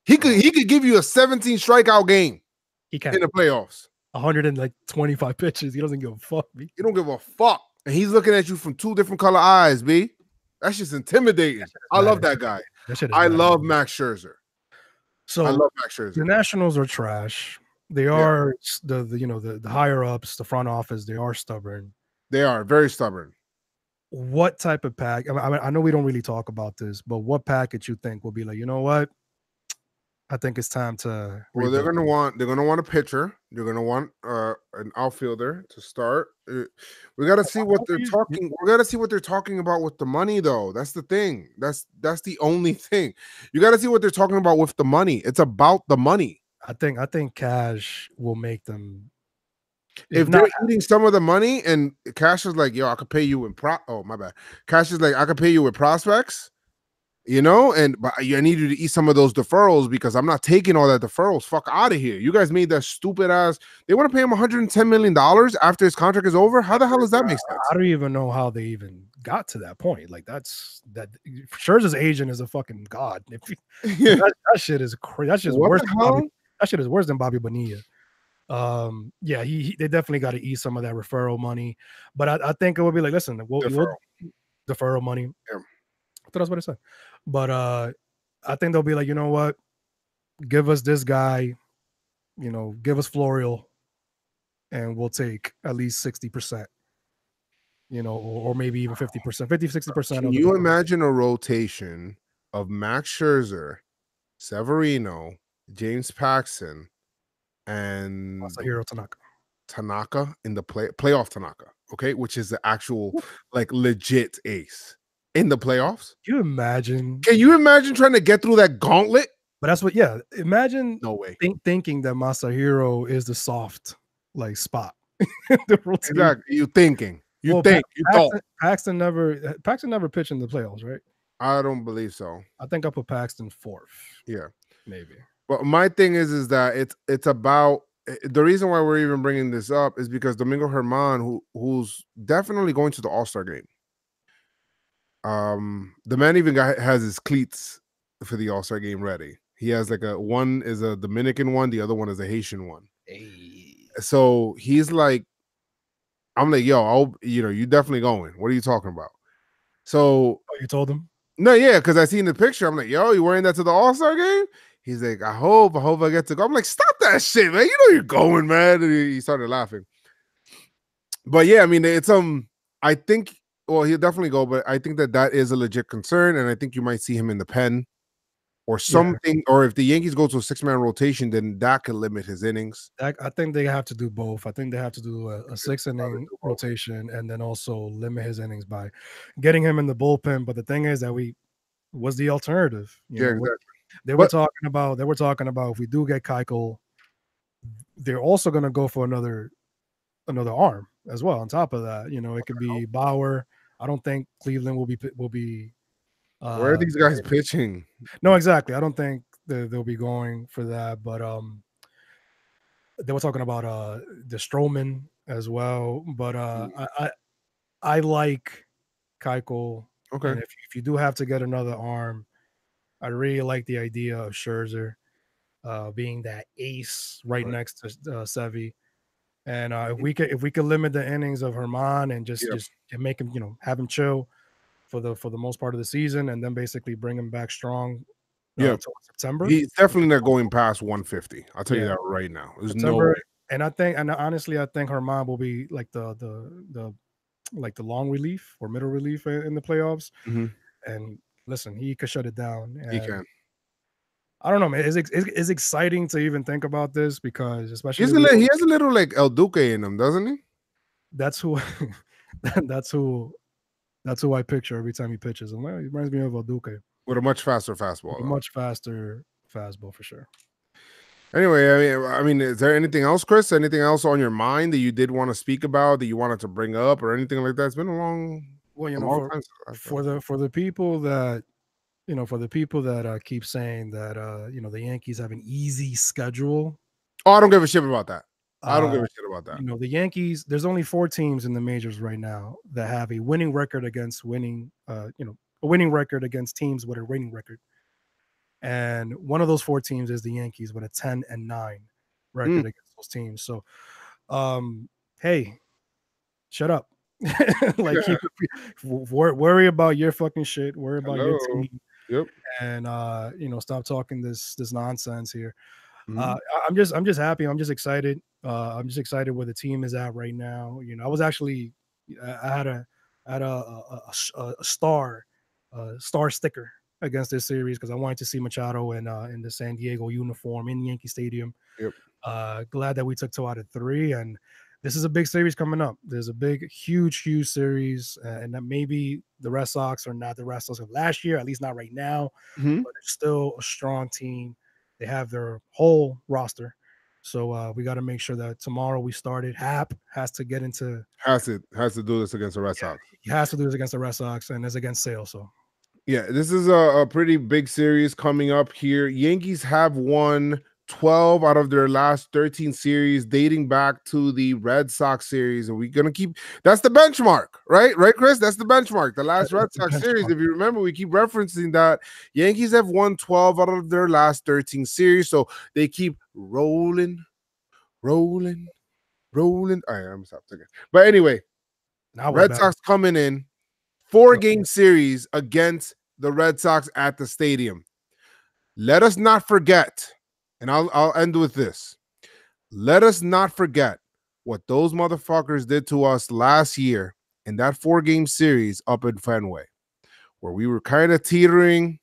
He could give you a 17 strikeout game. He can in the playoffs. 125 pitches. He doesn't give a fuck, B. He don't give a fuck. And he's looking at you from two different color eyes, B. That's just intimidating. I love that guy. I love Max Scherzer. So I love Max Scherzer. The Nationals are trash. They are the higher ups, the front office. They are stubborn. They are very stubborn. What type of pack? I mean, I know we don't really talk about this, but what package you think will be like? You know what? I think it's time to Well, they're rebuild. gonna want a pitcher. They're gonna want an outfielder to start. We got to see what they're talking. We got to see what they're talking about with the money, though. That's the thing. That's the only thing. You got to see what they're talking about with the money. It's about the money. I think cash will make them. If they're eating some of the money, and Cash is like, "Yo, I could pay you in Oh, my bad." Cash is like, "I could pay you with prospects." You know, but I need you to eat some of those deferrals because I'm not taking all that deferrals. Fuck out of here. You guys made that stupid ass. They want to pay him $110 million after his contract is over. How the hell does that make sense? I don't even know how they even got to that point. Like that Scherzer's agent is a fucking god. That shit is crazy. That's just worse. That shit is worse than Bobby Bonilla. Yeah, they definitely got to eat some of that referral money. But I think it would be like, listen, we'll deferral money. Yeah. I thought that's what I said. But I think they'll be like, you know what? Give us this guy, give us Florial, and we'll take at least 60%, or maybe even 50%, 50-60%. Can you imagine a rotation of Max Scherzer, Severino, James Paxton, and Masahiro Tanaka in the playoff Tanaka, okay, which is the actual like legit ace in the playoffs? Can you imagine trying to get through that gauntlet? But that's what, imagine no way thinking that Masahiro is the soft like spot. Exactly. You thinking. You thought. Paxton never pitched in the playoffs, right? I don't believe so. I think I put Paxton 4th. Yeah. Maybe. But my thing is that it's about the reason why we're even bringing this up is because Domingo Germán, who's definitely going to the All-Star game. The man even has his cleats for the All-Star game ready. He has like one is a Dominican one, the other one is a Haitian one. Hey. So he's like, I'm like, yo, you definitely going. What are you talking about? So you told him? No, yeah, because I seen the picture. I'm like, yo, you wearing that to the All-Star game? He's like, I hope I get to go. I'm like, stop that shit, man. You know you're going, man. And he started laughing. But yeah, I mean, it's I think, well, he'll definitely go, but I think that is a legit concern, and I think you might see him in the pen or something. Yeah. Or if the Yankees go to a 6-man rotation, then that could limit his innings. I think they have to do both. I think they have to do a 6-inning rotation and then also limit his innings by getting him in the bullpen. But the thing is that what's the alternative? Exactly. They were talking about if we do get Keuchel, they're also going to go for another arm as well. On top of that, it could be Bauer. I don't think Cleveland will be. Where are these guys pitching? No, exactly. I don't think they'll be going for that. But they were talking about the Stroman as well. But I like Keuchel. Okay. And if you do have to get another arm, I really like the idea of Scherzer being that ace right next to Sevy. And if we could limit the innings of Germán and just make him, have him chill for the most part of the season, and then basically bring him back strong. Towards September. He's definitely not going past 150. I'll tell you that right now. There's September, no way. And honestly, I think Germán will be like the long relief or middle relief in the playoffs. Mm-hmm. And listen, he could shut it down. He can. I don't know, man. It's exciting to even think about this because especially he has a little like El Duque in him, doesn't he? That's who I picture every time he pitches. And he reminds me of El Duque. With a much faster fastball. A much faster fastball for sure. Anyway, I mean, is there anything else, Chris? Anything else on your mind that you did want to speak about, that you wanted to bring up, or anything like that? It's been a long time. For the people that keep saying that the Yankees have an easy schedule. Oh, I don't give a shit about that. I don't give a shit about that. The Yankees. There's only 4 teams in the majors right now that have a winning record against a winning record against teams with a winning record. And one of those 4 teams is the Yankees with a 10-9 record against those teams. So, hey, shut up. Worry about your fucking shit. Worry about your team. Yep. And stop talking this nonsense here. I'm just happy. I'm just excited. I'm just excited where the team is at right now. I was actually I had a star sticker against this series because I wanted to see Machado in the San Diego uniform in Yankee Stadium. Yep. Glad that we took 2 out of 3, and this is a big series coming up. There's a big, huge series, and that maybe the Red Sox are not the Red Sox of last year, at least not right now, Mm-hmm. but it's still a strong team. They have their whole roster. So we got to make sure that tomorrow we started. Hap has to get into Has to do this against the Red Sox. He has to do this against the Red Sox, and it's against Sale. So yeah, this is a pretty big series coming up here. Yankees have won 12 out of their last 13 series dating back to the Red Sox series. And we're going to keep that's the benchmark, right? Right, Chris? That's the benchmark. The last Red Sox series, if you remember, we keep referencing that Yankees have won 12 out of their last 13 series. So they keep rolling. All right, I'm stop thinking. But anyway, now Red Sox coming in 4-game series against the Red Sox at the stadium. Let us not forget, and I'll end with this. Let us not forget what those motherfuckers did to us last year in that 4-game series up in Fenway, where we were kind of teetering.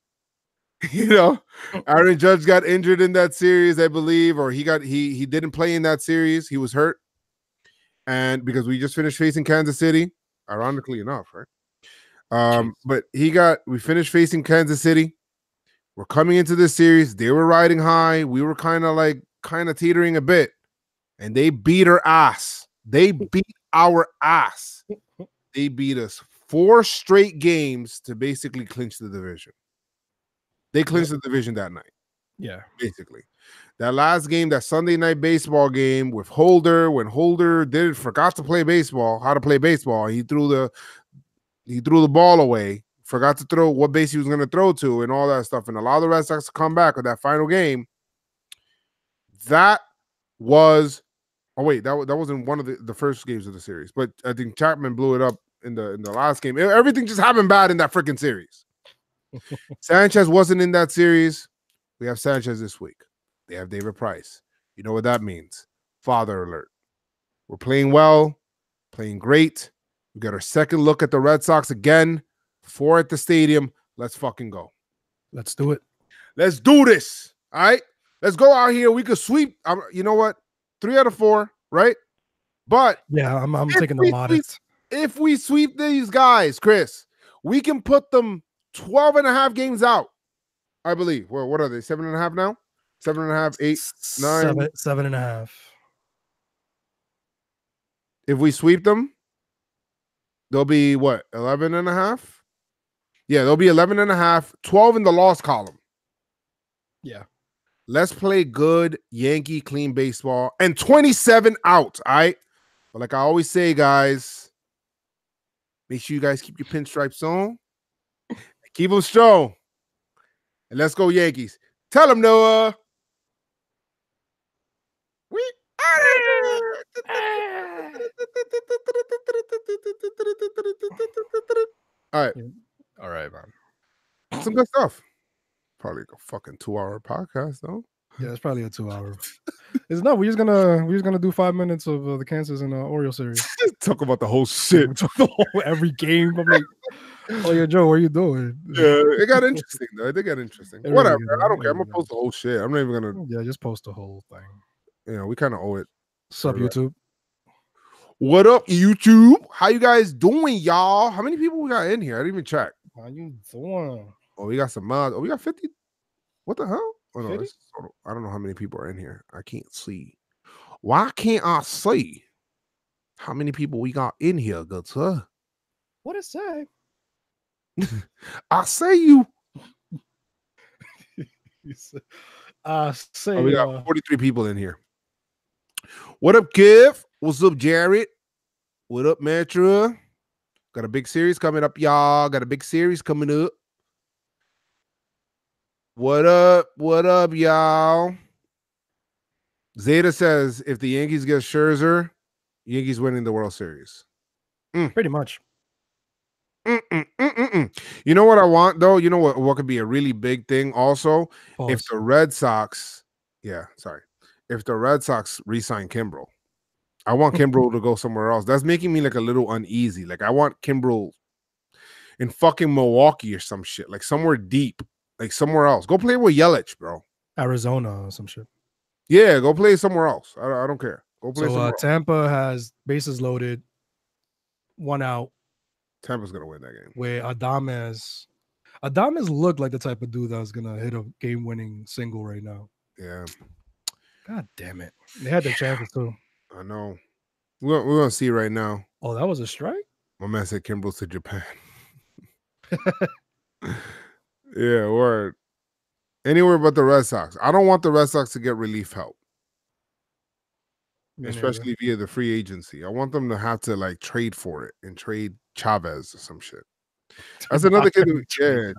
You know, Aaron Judge got injured in that series, I believe, or he didn't play in that series. He was hurt. And because we just finished facing Kansas City, ironically enough, right? But we finished facing Kansas City. We're coming into this series. They were riding high. We were kind of teetering a bit. And they beat our ass. They beat our ass. They beat us 4 straight games to basically clinch the division. They clinched the division that night. Yeah. Basically. That last game, that Sunday night baseball game with Holder, when Holder forgot to play baseball, how to play baseball, he threw the ball away, forgot to throw what base he was going to throw to and all that stuff, and allowed the Red Sox to come back with that final game. That was that wasn't one of the first games of the series, but I think Chapman blew it up in the last game. Everything just happened bad in that freaking series. Sánchez wasn't in that series. We have Sánchez this week. They have David Price. You know what that means. Father alert. We're playing well, playing great. We got our second look at the Red Sox again. 4 at the stadium. Let's fucking go. Let's do it. Let's do this. All right. Let's go out here. We could sweep. You know what? 3 out of 4, right? But yeah, I'm taking the modest. If we sweep these guys, Chris, we can put them 12 and a half games out, I believe. Well, what are they? 7.5 now? 7.5, 8, 9. 7.5. If we sweep them, they'll be what? 11.5? Yeah, they'll be 11.5, 12 in the loss column. Yeah. Let's play good Yankee clean baseball and 27 out. All right. But like I always say, guys, make sure you guys keep your pinstripes on. Keep them strong. And let's go, Yankees. Tell them, Noah. We all right. All right, man. Some good stuff. Probably like a fucking 2-hour podcast, though. Yeah, it's probably a 2-hour. It's not. We're just gonna do 5 minutes of the Kansas and Orioles series. Talk about the whole shit. Every game. I'm like, oh yeah, Joe, what are you doing? Yeah, it got interesting though. They got interesting. It Whatever. really I don't care. I'm gonna post the whole shit. I'm not even gonna. Yeah, just post the whole thing. You know, we kind of owe it. What's up, YouTube? What up, YouTube? How you guys doing, y'all? How many people we got in here? I didn't even check. How you doing? Oh, we got some mods. Oh, we got 50. What the hell? Oh, no, 50? I don't know how many people are in here. I can't see. Why can't I see how many people we got in here, good sir? What it say? I say you. I say. Oh, we got 43 people in here. What up, Kev? What's up, Jared? What up, Metra? Got a big series coming up, y'all. Got a big series coming up. What up? What up, y'all? Zeta says if the Yankees get Scherzer, Yankees winning the World Series. Pretty much. You know what I want, though? You know what could be a really big thing also? Pause. If the Red Sox, if the Red Sox re-sign Kimbrel. I want Kimbrel to go somewhere else. That's making me like a little uneasy. Like I want Kimbrel. in fucking Milwaukee or some shit, like somewhere deep, like somewhere else. Go play with Yelich, bro. Arizona or some shit. Yeah, go play somewhere else. I don't care. Go play So somewhere else. Tampa has bases loaded, 1 out. Tampa's gonna win that game. Where Adames looked like the type of dude that was gonna hit a game-winning single right now. Yeah. God damn it! They had their chances too. I know. We're gonna see right now. Oh, that was a strike? My man said Kimbrel to Japan. Yeah, word. Anywhere but the Red Sox. I don't want the Red Sox to get relief help, especially via the free agency. I want them to have to like trade for it and trade Chavez or some shit. That's another kid.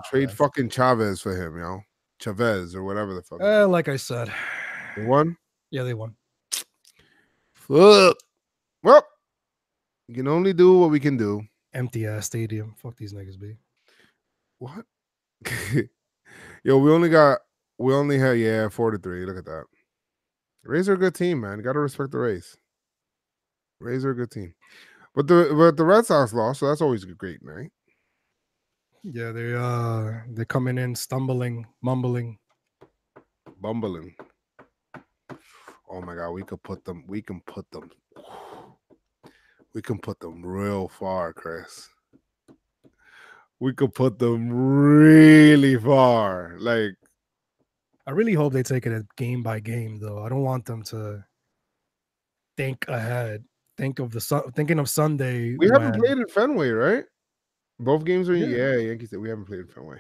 Trade fucking Chavez for him, Chavez or whatever the fuck. Like I said, they won. Yeah, they won. Fuck. Well, you can only do what we can do. Empty ass stadium. Fuck these niggas, B. What? Yo, we only had 4-3. Look at that. Rays are a good team, man. You gotta respect the Rays. Rays are a good team. But the Red Sox lost, so that's always great, right? Yeah, they're coming in stumbling, mumbling. Bumbling. Oh my god, we can put them real far, Chris. We could put them really far. Like, I really hope they take it game by game, though. I don't want them to think ahead. Thinking of Sunday. We haven't played in Fenway, right? Both games are Yankees. We haven't played in Fenway.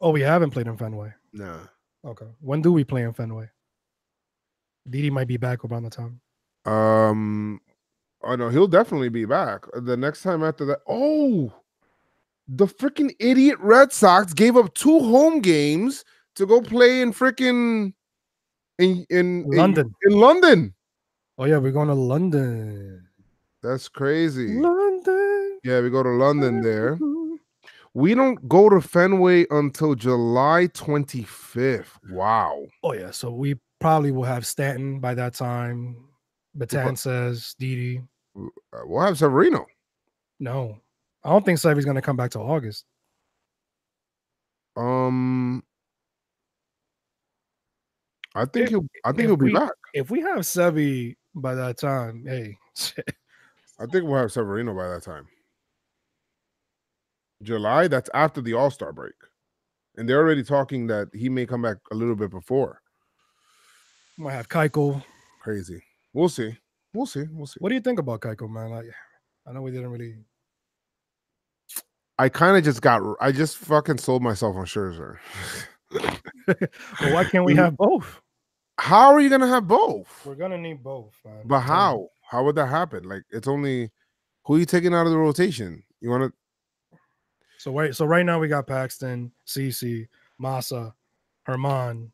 Oh, we haven't played in Fenway. Nah. Okay. When do we play in Fenway? Didi might be back around the time. Oh no, he'll definitely be back. The next time after that. Oh, the freaking idiot Red Sox gave up 2 home games to go play in freaking in London. In London. Oh yeah, we're going to London. That's crazy. London. Yeah, we go to London there. We don't go to Fenway until July 25th. Wow. Oh yeah, so we probably will have Stanton by that time. Bataan says Didi. We'll have Severino. No, I don't think Sevy's going to come back till August. I think he'll be back. If we have Sevy by that time, hey, I think we'll have Severino by that time. July, that's after the All-Star break. And they're already talking that he may come back a little bit before. Might have Keuchel. Crazy. We'll see. We'll see. What do you think about Keuchel, man? Like, I know we didn't really. I just fucking sold myself on Scherzer. Well, why can't we have both? How are you gonna have both? We're gonna need both, man. But how? How would that happen? Like, it's only who are you taking out of the rotation? You want to? So right now we got Paxton, CC, Masa, Herman,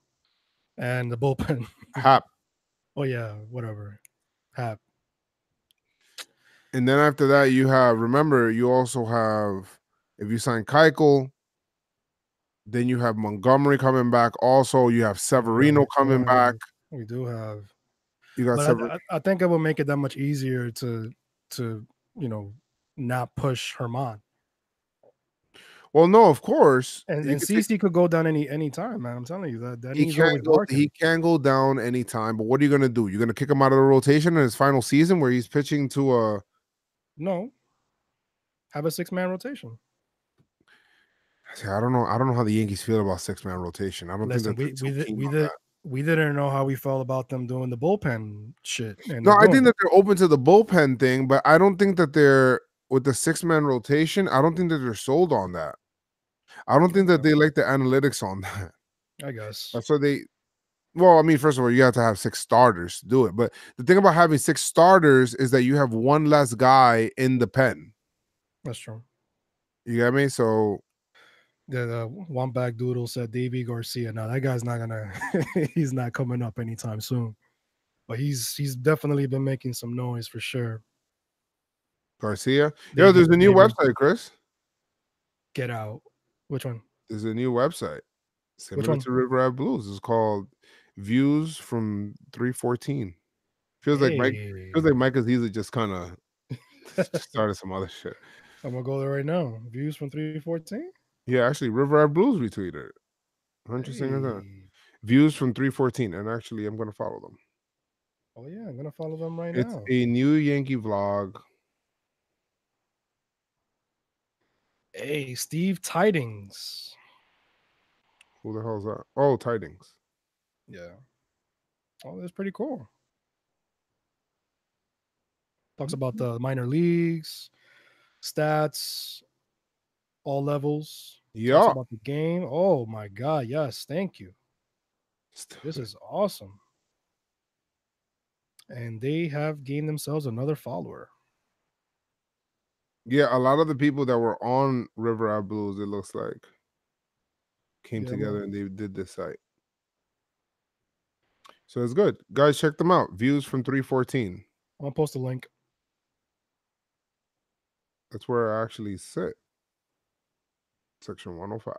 and the bullpen. Hap. Oh yeah, whatever. Hap. And then after that, you also have, if you sign Keuchel, then you have Montgomery coming back. Also, you have Severino coming back. We do have. You got Severino. I think it will make it that much easier to not push Herman. Well, no, of course. And CC could go down any time, man. I'm telling you that he can go down anytime. But what are you gonna do? You're gonna kick him out of the rotation in his final season where he's pitching to a no. Have a 6-man rotation. I don't know how the Yankees feel about 6-man rotation. I don't think that we didn't know how we felt about them doing the bullpen shit. No, I think that they're open to the bullpen thing, but I don't think that they're with the 6-man rotation. I don't think that they're sold on that. I don't think that they like the analytics on that. I guess that's what they. Well, I mean, first of all, you have to have 6 starters to do it. But the thing about having 6 starters is that you have one less guy in the pen. That's true. You get me? So. The one back doodle said Davey Garcia. Now that guy's not gonna. He's not coming up anytime soon. But he's definitely been making some noise for sure. Garcia. Yo, there's a new website, Chris. Get out. Which one? There's a new website. Similar to River Ave Blues. It's called Views from 314. Feels like Mike Aziza just kind of started some other shit. I'm gonna go there right now. Views from 314. Yeah, actually, River Eye Blues retweeted it. How interesting is that? Hey. Views from 314, and actually, I'm gonna follow them. Oh yeah, I'm gonna follow them right It's now. a new Yankee vlog. Hey, Steve Tidings. Who the hell is that? Oh, Tidings. Yeah. Oh, that's pretty cool. Talks about the minor leagues, stats, all levels. Talks Yeah. about the game. Oh my god, yes, thank you. This is awesome. And they have gained themselves another follower. Yeah, a lot of the people that were on River Eye Blues, it looks like, came Yeah, together and they did this site. So it's good. Guys, check them out. Views from 314. I'm gonna post a link. That's where I actually sit. Section 105.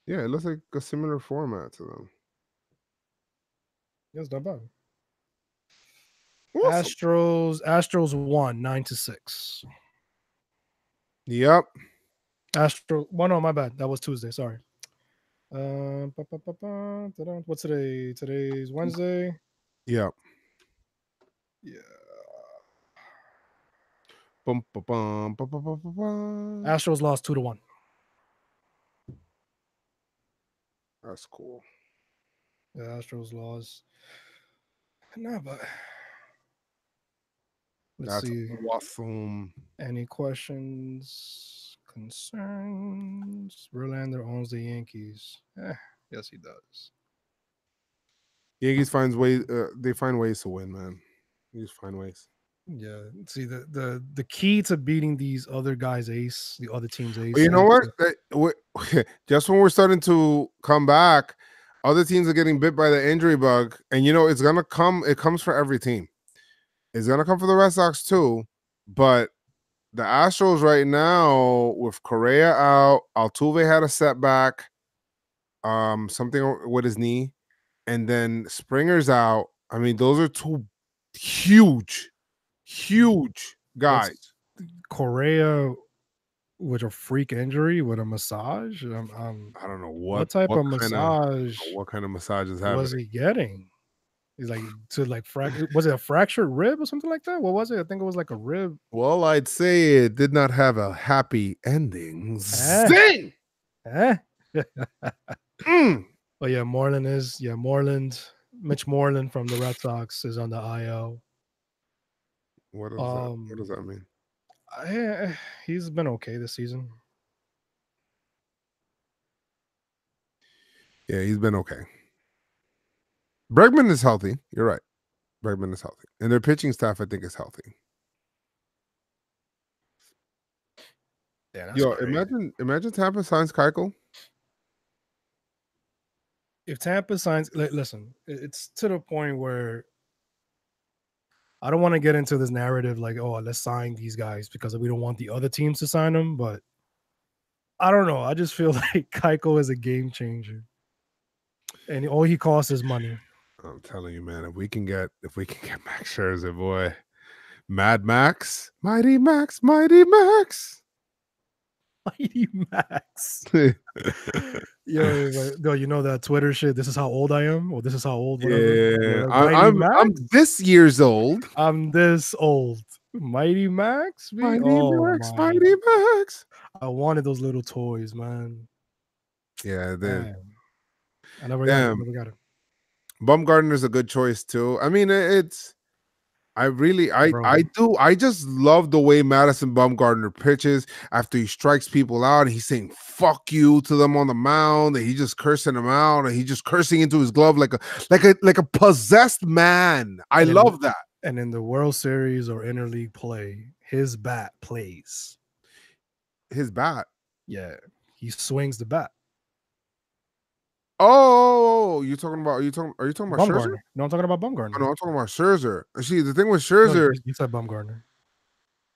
Yeah, it looks like a similar format to them. Yes, not bad. Awesome. Astros won 9-6. Yep. Well, no, my bad. That was Tuesday. Sorry. What's today? Today's Wednesday. Yep. Yeah. Bum, ba, bum, ba, ba, ba, ba, ba. Astros lost 2-1. That's cool. The Astros lost. Nah, but let's That's see. awesome. Any questions, concerns? Verlander owns the Yankees. Yes, he does. Yankees finds ways. They find ways to win, man. You just find ways. Yeah. See, the key to beating these other guys' ace, the other team's ace. But you know what? Just when we're starting to come back, other teams are getting bit by the injury bug, and you know it's gonna come. It comes for every team. It's gonna come for the Red Sox too, but the Astros right now with Correa out, Altuve had a setback, something with his knee, and then Springer's out. I mean, those are two huge guys. What's Correa with a freak injury with a massage? I don't know what type of massage what kind of massage is was happening. he getting? He's like to like was it a fractured rib or something like that? What was it? I think it was like a rib. Well, I'd say it did not have a happy ending. Eh. Zing! Eh? Mm. But yeah, Mitch Moreland from the Red Sox is on the IL. What does that mean? He's been okay this season. Yeah, he's been okay. Bregman is healthy. You're right. Bregman is healthy. And their pitching staff, I think, is healthy. Yeah, that's Yo, crazy. imagine Tampa signs Keuchel. If Tampa signs, listen, it's to the point where I don't want to get into this narrative like, oh, let's sign these guys because we don't want the other teams to sign them. But I don't know. I just feel like Keuchel is a game changer, and all he costs is money. I'm telling you, man, if we can get Max Scherzer, boy, Mad Max, Mighty Max, Mighty Max. Mighty Max. Yo, you know that Twitter shit. This is how old I am, or this is how old. Whatever. Yeah, I'm this year's old. I'm this old. Mighty Max. Mighty Max, Mighty Max. I wanted those little toys, man. Yeah, I never got it. Bumgarner's a good choice too. I mean, I just love the way Madison Bumgarner pitches after he strikes people out and he's saying "fuck you" to them on the mound, and he's just cursing them out, and he's just cursing into his glove like a possessed man. I love that. And in the World Series or interleague play, his bat plays. His bat. Yeah, he swings the bat. Oh, are you talking about Scherzer? No, I'm talking about Bumgarner. Oh, no, I'm talking about Scherzer. See, the thing with Scherzer, you said Bumgarner.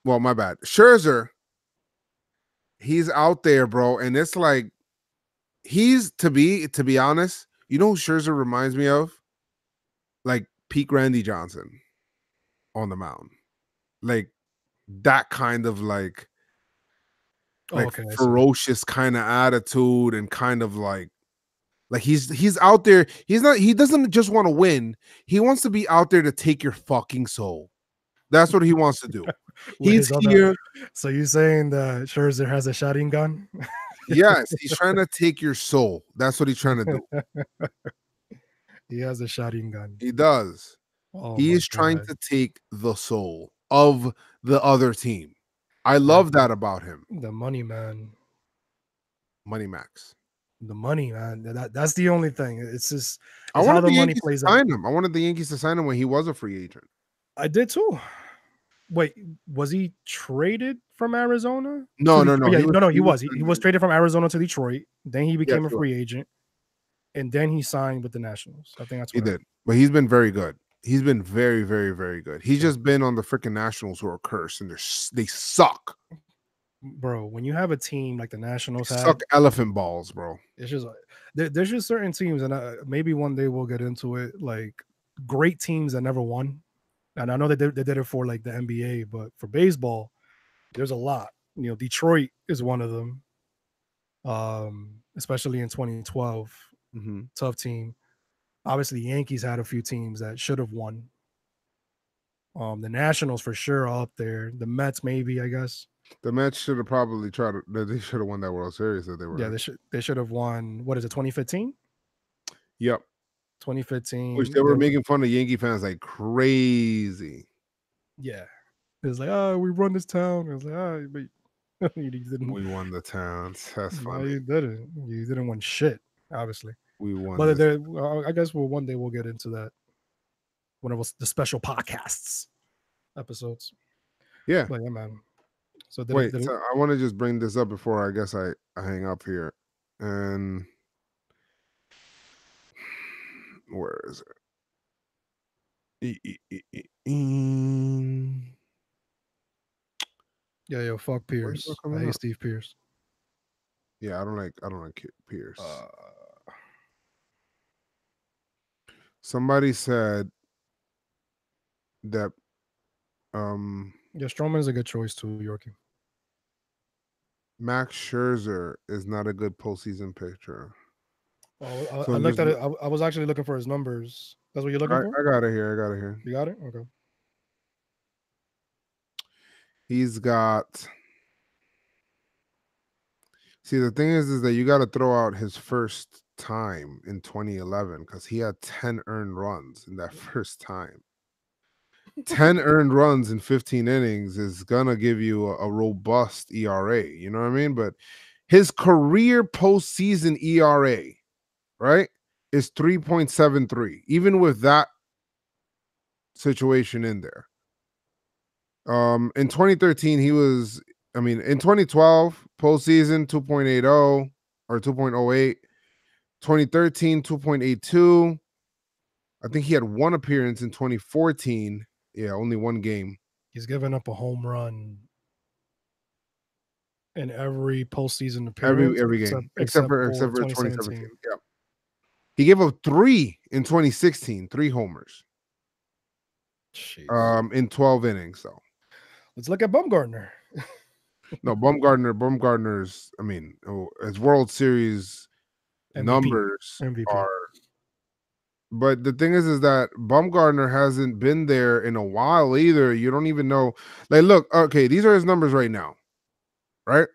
Well, my bad. Scherzer, he's out there, bro, and it's like he's to be honest. You know who Scherzer reminds me of? Like peak Randy Johnson on the mound, like that kind of like Okay, ferocious kind of attitude and kind of like he's out there. He doesn't just want to win. He wants to be out there to take your fucking soul. That's what he wants to do. He's here. So you saying that Scherzer has a shotgun gun? Yes, he's trying to take your soul. That's what he's trying to do. He has a shotgun gun. He does. Oh, he is trying to take the soul of the other team. I love that about him. The money, man. Money Max. The money, man. That's the only thing. It's just I wanted the Yankees to sign him. I wanted the Yankees to sign him when he was a free agent. I did too. Wait, was he traded from Arizona? No. Yeah, he was. He was traded from Arizona to Detroit. Then he became a free agent, and then he signed with the Nationals. I think that's what he did. But he's been very good. He's been very, very, very good. He's just been on the freaking Nationals who are cursed, and they suck. Bro, when you have a team like the Nationals suck elephant balls, bro. It's just there's just certain teams, and maybe one day we'll get into it. Like great teams that never won. And I know they did it for like the NBA, but for baseball, there's a lot. You know, Detroit is one of them. Especially in 2012, tough team. Obviously, the Yankees had a few teams that should have won. The Nationals for sure are up there. The Mets, maybe, I guess. The Mets should have probably tried to. They should have won that World Series that they were. Yeah, they should have won. What is it? 2015. Yep. 2015. Which they were making fun of Yankee fans like crazy. Yeah. It was like, oh, we run this town. It was like, oh, but you didn't. We won the town. That's funny. No, you didn't. You didn't win shit, obviously. We won. But I guess one day we'll get into that. One of the special podcasts episodes. Yeah. But yeah, man. So wait, I want to just bring this up before I guess I hang up here. And where is it? Yeah, fuck Pierce. I hate Steve Pierce. Yeah, I don't like Pierce. Somebody said that yeah, Stroman is a good choice too, Yorkie. Max Scherzer is not a good postseason pitcher. Oh, I looked at it. I was actually looking for his numbers. That's what you're looking for? I got it here. You got it? Okay. He's got. See, the thing is that you got to throw out his first time in 2011 because he had 10 earned runs in that first time. 10 earned runs in 15 innings is gonna give you a robust ERA. You know what I mean? But his career postseason ERA, right, is 3.73. Even with that situation in there. In 2013, he was. In 2012 postseason 2.80 or 2.08. 2013 2.82. I think he had one appearance in 2014. Yeah, only one game. He's given up a home run in every postseason appearance. Every game, except for 2017. Yeah, he gave up 3 in 2016, 3 homers. Jeez. In 12 innings, though. Let's look at Bumgarner. No, Bumgarner's. His World Series MVP. Numbers MVP. are. But the thing is that Bumgarner hasn't been there in a while either. You don't even know. Like, look, okay, these are his numbers right now, right?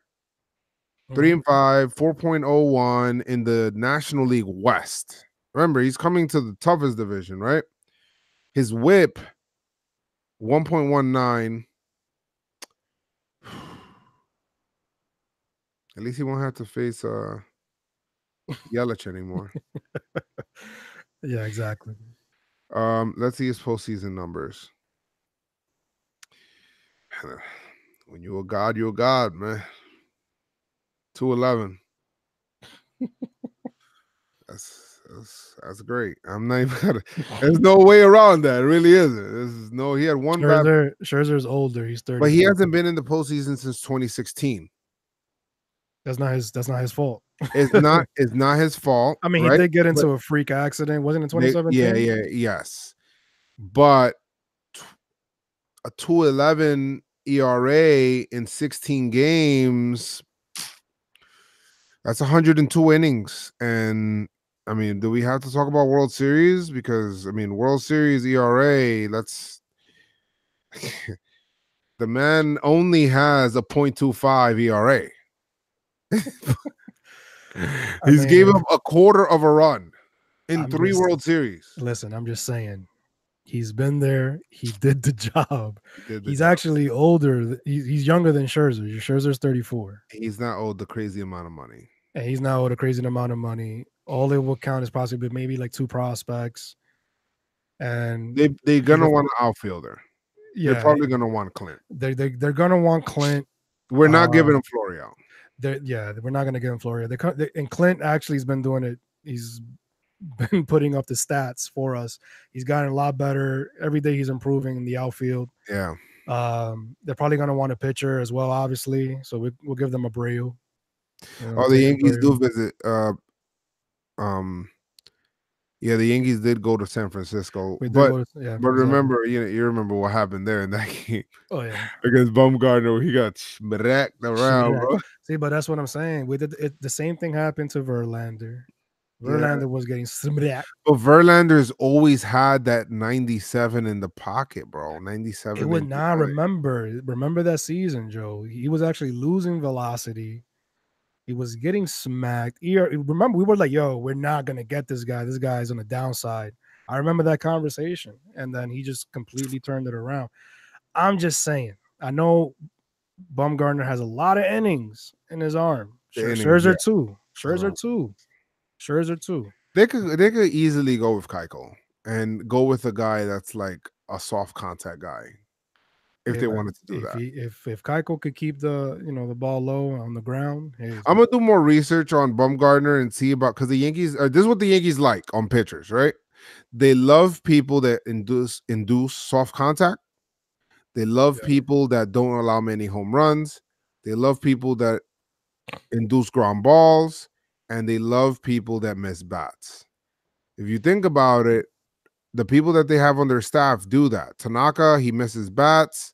3-5, 4.01 in the National League West. Remember, he's coming to the toughest division, right? His WHIP, 1.19. At least he won't have to face Yelich anymore. Yeah, exactly. Let's see his postseason numbers. When you're a god, man. 211. That's great. I'm not even gonna. There's no way around that. It really isn't. He had one. Scherzer's older. He's 30. But he hasn't been in the postseason since 2016. That's not his fault. It's not his fault. He did get into a freak accident. Wasn't it 2017? Yes. But a 211 ERA in 16 games. That's 102 innings. And I mean, do we have to talk about World Series? Because I mean, World Series ERA, that's the man only has a 0.25 ERA. He's gave up a quarter of a run in 3 World Series. Listen, I'm just saying. He's been there. He did the job. He's job. actually older. He's younger than Scherzer. Scherzer's 34. He's not owed the crazy amount of money. And he's not owed a crazy amount of money. All it will count is possibly maybe like 2 prospects. And they're gonna want an outfielder. Yeah, they're probably gonna want Clint. They're gonna want Clint. We're not giving him Florial. We're not gonna give him Florial. And Clint actually has been doing it. He's been putting up the stats for us. He's gotten a lot better every day. He's improving in the outfield. Yeah. They're probably gonna want a pitcher as well, obviously. So we'll give them Abreu. The Yankees do visit. Yeah, the Yankees did go to San Francisco, but remember, you remember what happened there in that game. Oh yeah, against Bumgarner, he got smacked around, bro. See, but that's what I'm saying. We did the same thing happened to Verlander. Verlander was getting smacked. But Verlander's always had that 97 in the pocket, bro. 97. It would not remember that season, Joe. He was actually losing velocity. He was getting smacked. Remember, we were like, yo, we're not going to get this guy. This guy's on the downside. I remember that conversation. And then he just completely turned it around. I'm just saying. I know Bumgarner has a lot of innings in his arm. Scherzer too. Scherzer too. They could easily go with Keuchel and go with a guy that's like a soft contact guy. If they wanted to do that, if Keuchel could keep the the ball low on the ground, I'm gonna do more research on Bumgarner and see about, because the Yankees this is what the Yankees like on pitchers, right? They love people that induce soft contact. They love people that don't allow many home runs. They love people that induce ground balls, and they love people that miss bats. If you think about it, the people that they have on their staff do that. Tanaka, he misses bats.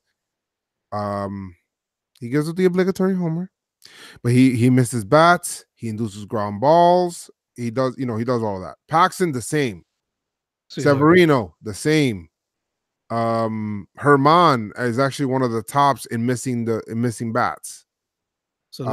He gives up the obligatory homer, but he misses bats. He induces ground balls. He does, he does all that. Paxton, the same. Severino, the same. Herman is actually one of the tops in missing bats. So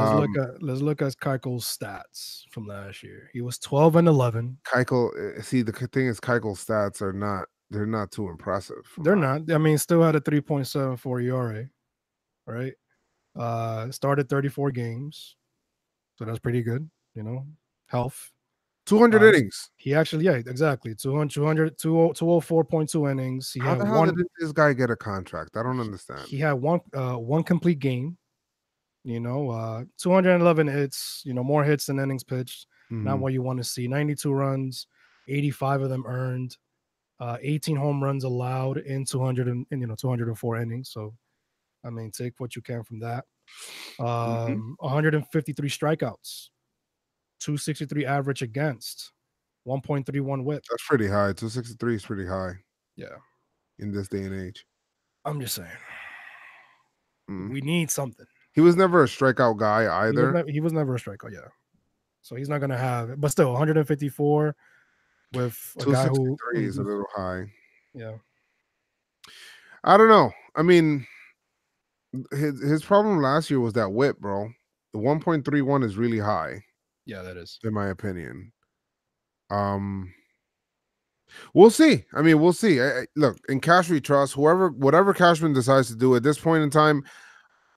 let's look at Keuchel's stats from last year. He was 12-11. Keuchel, see, the thing is, Keuchel's stats they're not too impressive. They're not. I mean, still had a 3.74 ERA. Right, started 34 games, so that's pretty good. Health. 200 innings. He actually, exactly. 204.2 innings. How the hell did this guy get a contract? I don't understand. He had one complete game. 211 hits. More hits than innings pitched. Not what you want to see. 92 runs, 85 of them earned. 18 home runs allowed in 204 innings. So, I mean, take what you can from that. 153 strikeouts, 263 average against, 1.31 whip. That's pretty high. 263 is pretty high. Yeah. In this day and age. I'm just saying. We need something. He was never a strikeout guy either. He was never a strikeout, yeah. So he's not going to have it. But still, 154 with a guy who is a little high. Yeah. I don't know. I mean, his problem last year was that whip, bro. The 1.31 is really high. Yeah, that is. In my opinion. We'll see. I mean, we'll see. Look, in cash we trust. Whatever Cashman decides to do at this point in time,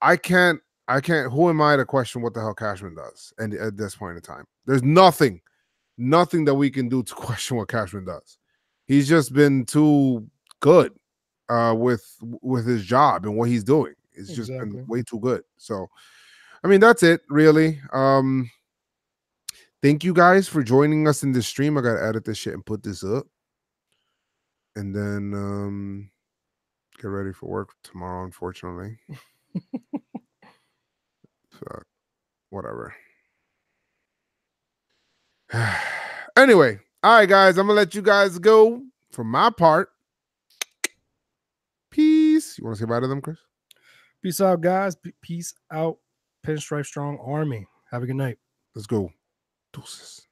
I can't. Who am I to question what the hell Cashman does? And at this point in time, there's nothing that we can do to question what Cashman does. He's just been too good with his job and what he's doing. It's just been way too good. So, I mean, that's it, really. Thank you guys for joining us in this stream. I got to edit this shit and put this up. And then get ready for work tomorrow, unfortunately. So, whatever. Anyway, all right, guys. I'm going to let you guys go for my part. Peace. You want to say bye to them, Chris? Peace out, guys. Peace out, Pinstripe Strong Army. Have a good night. Let's go. Deuces.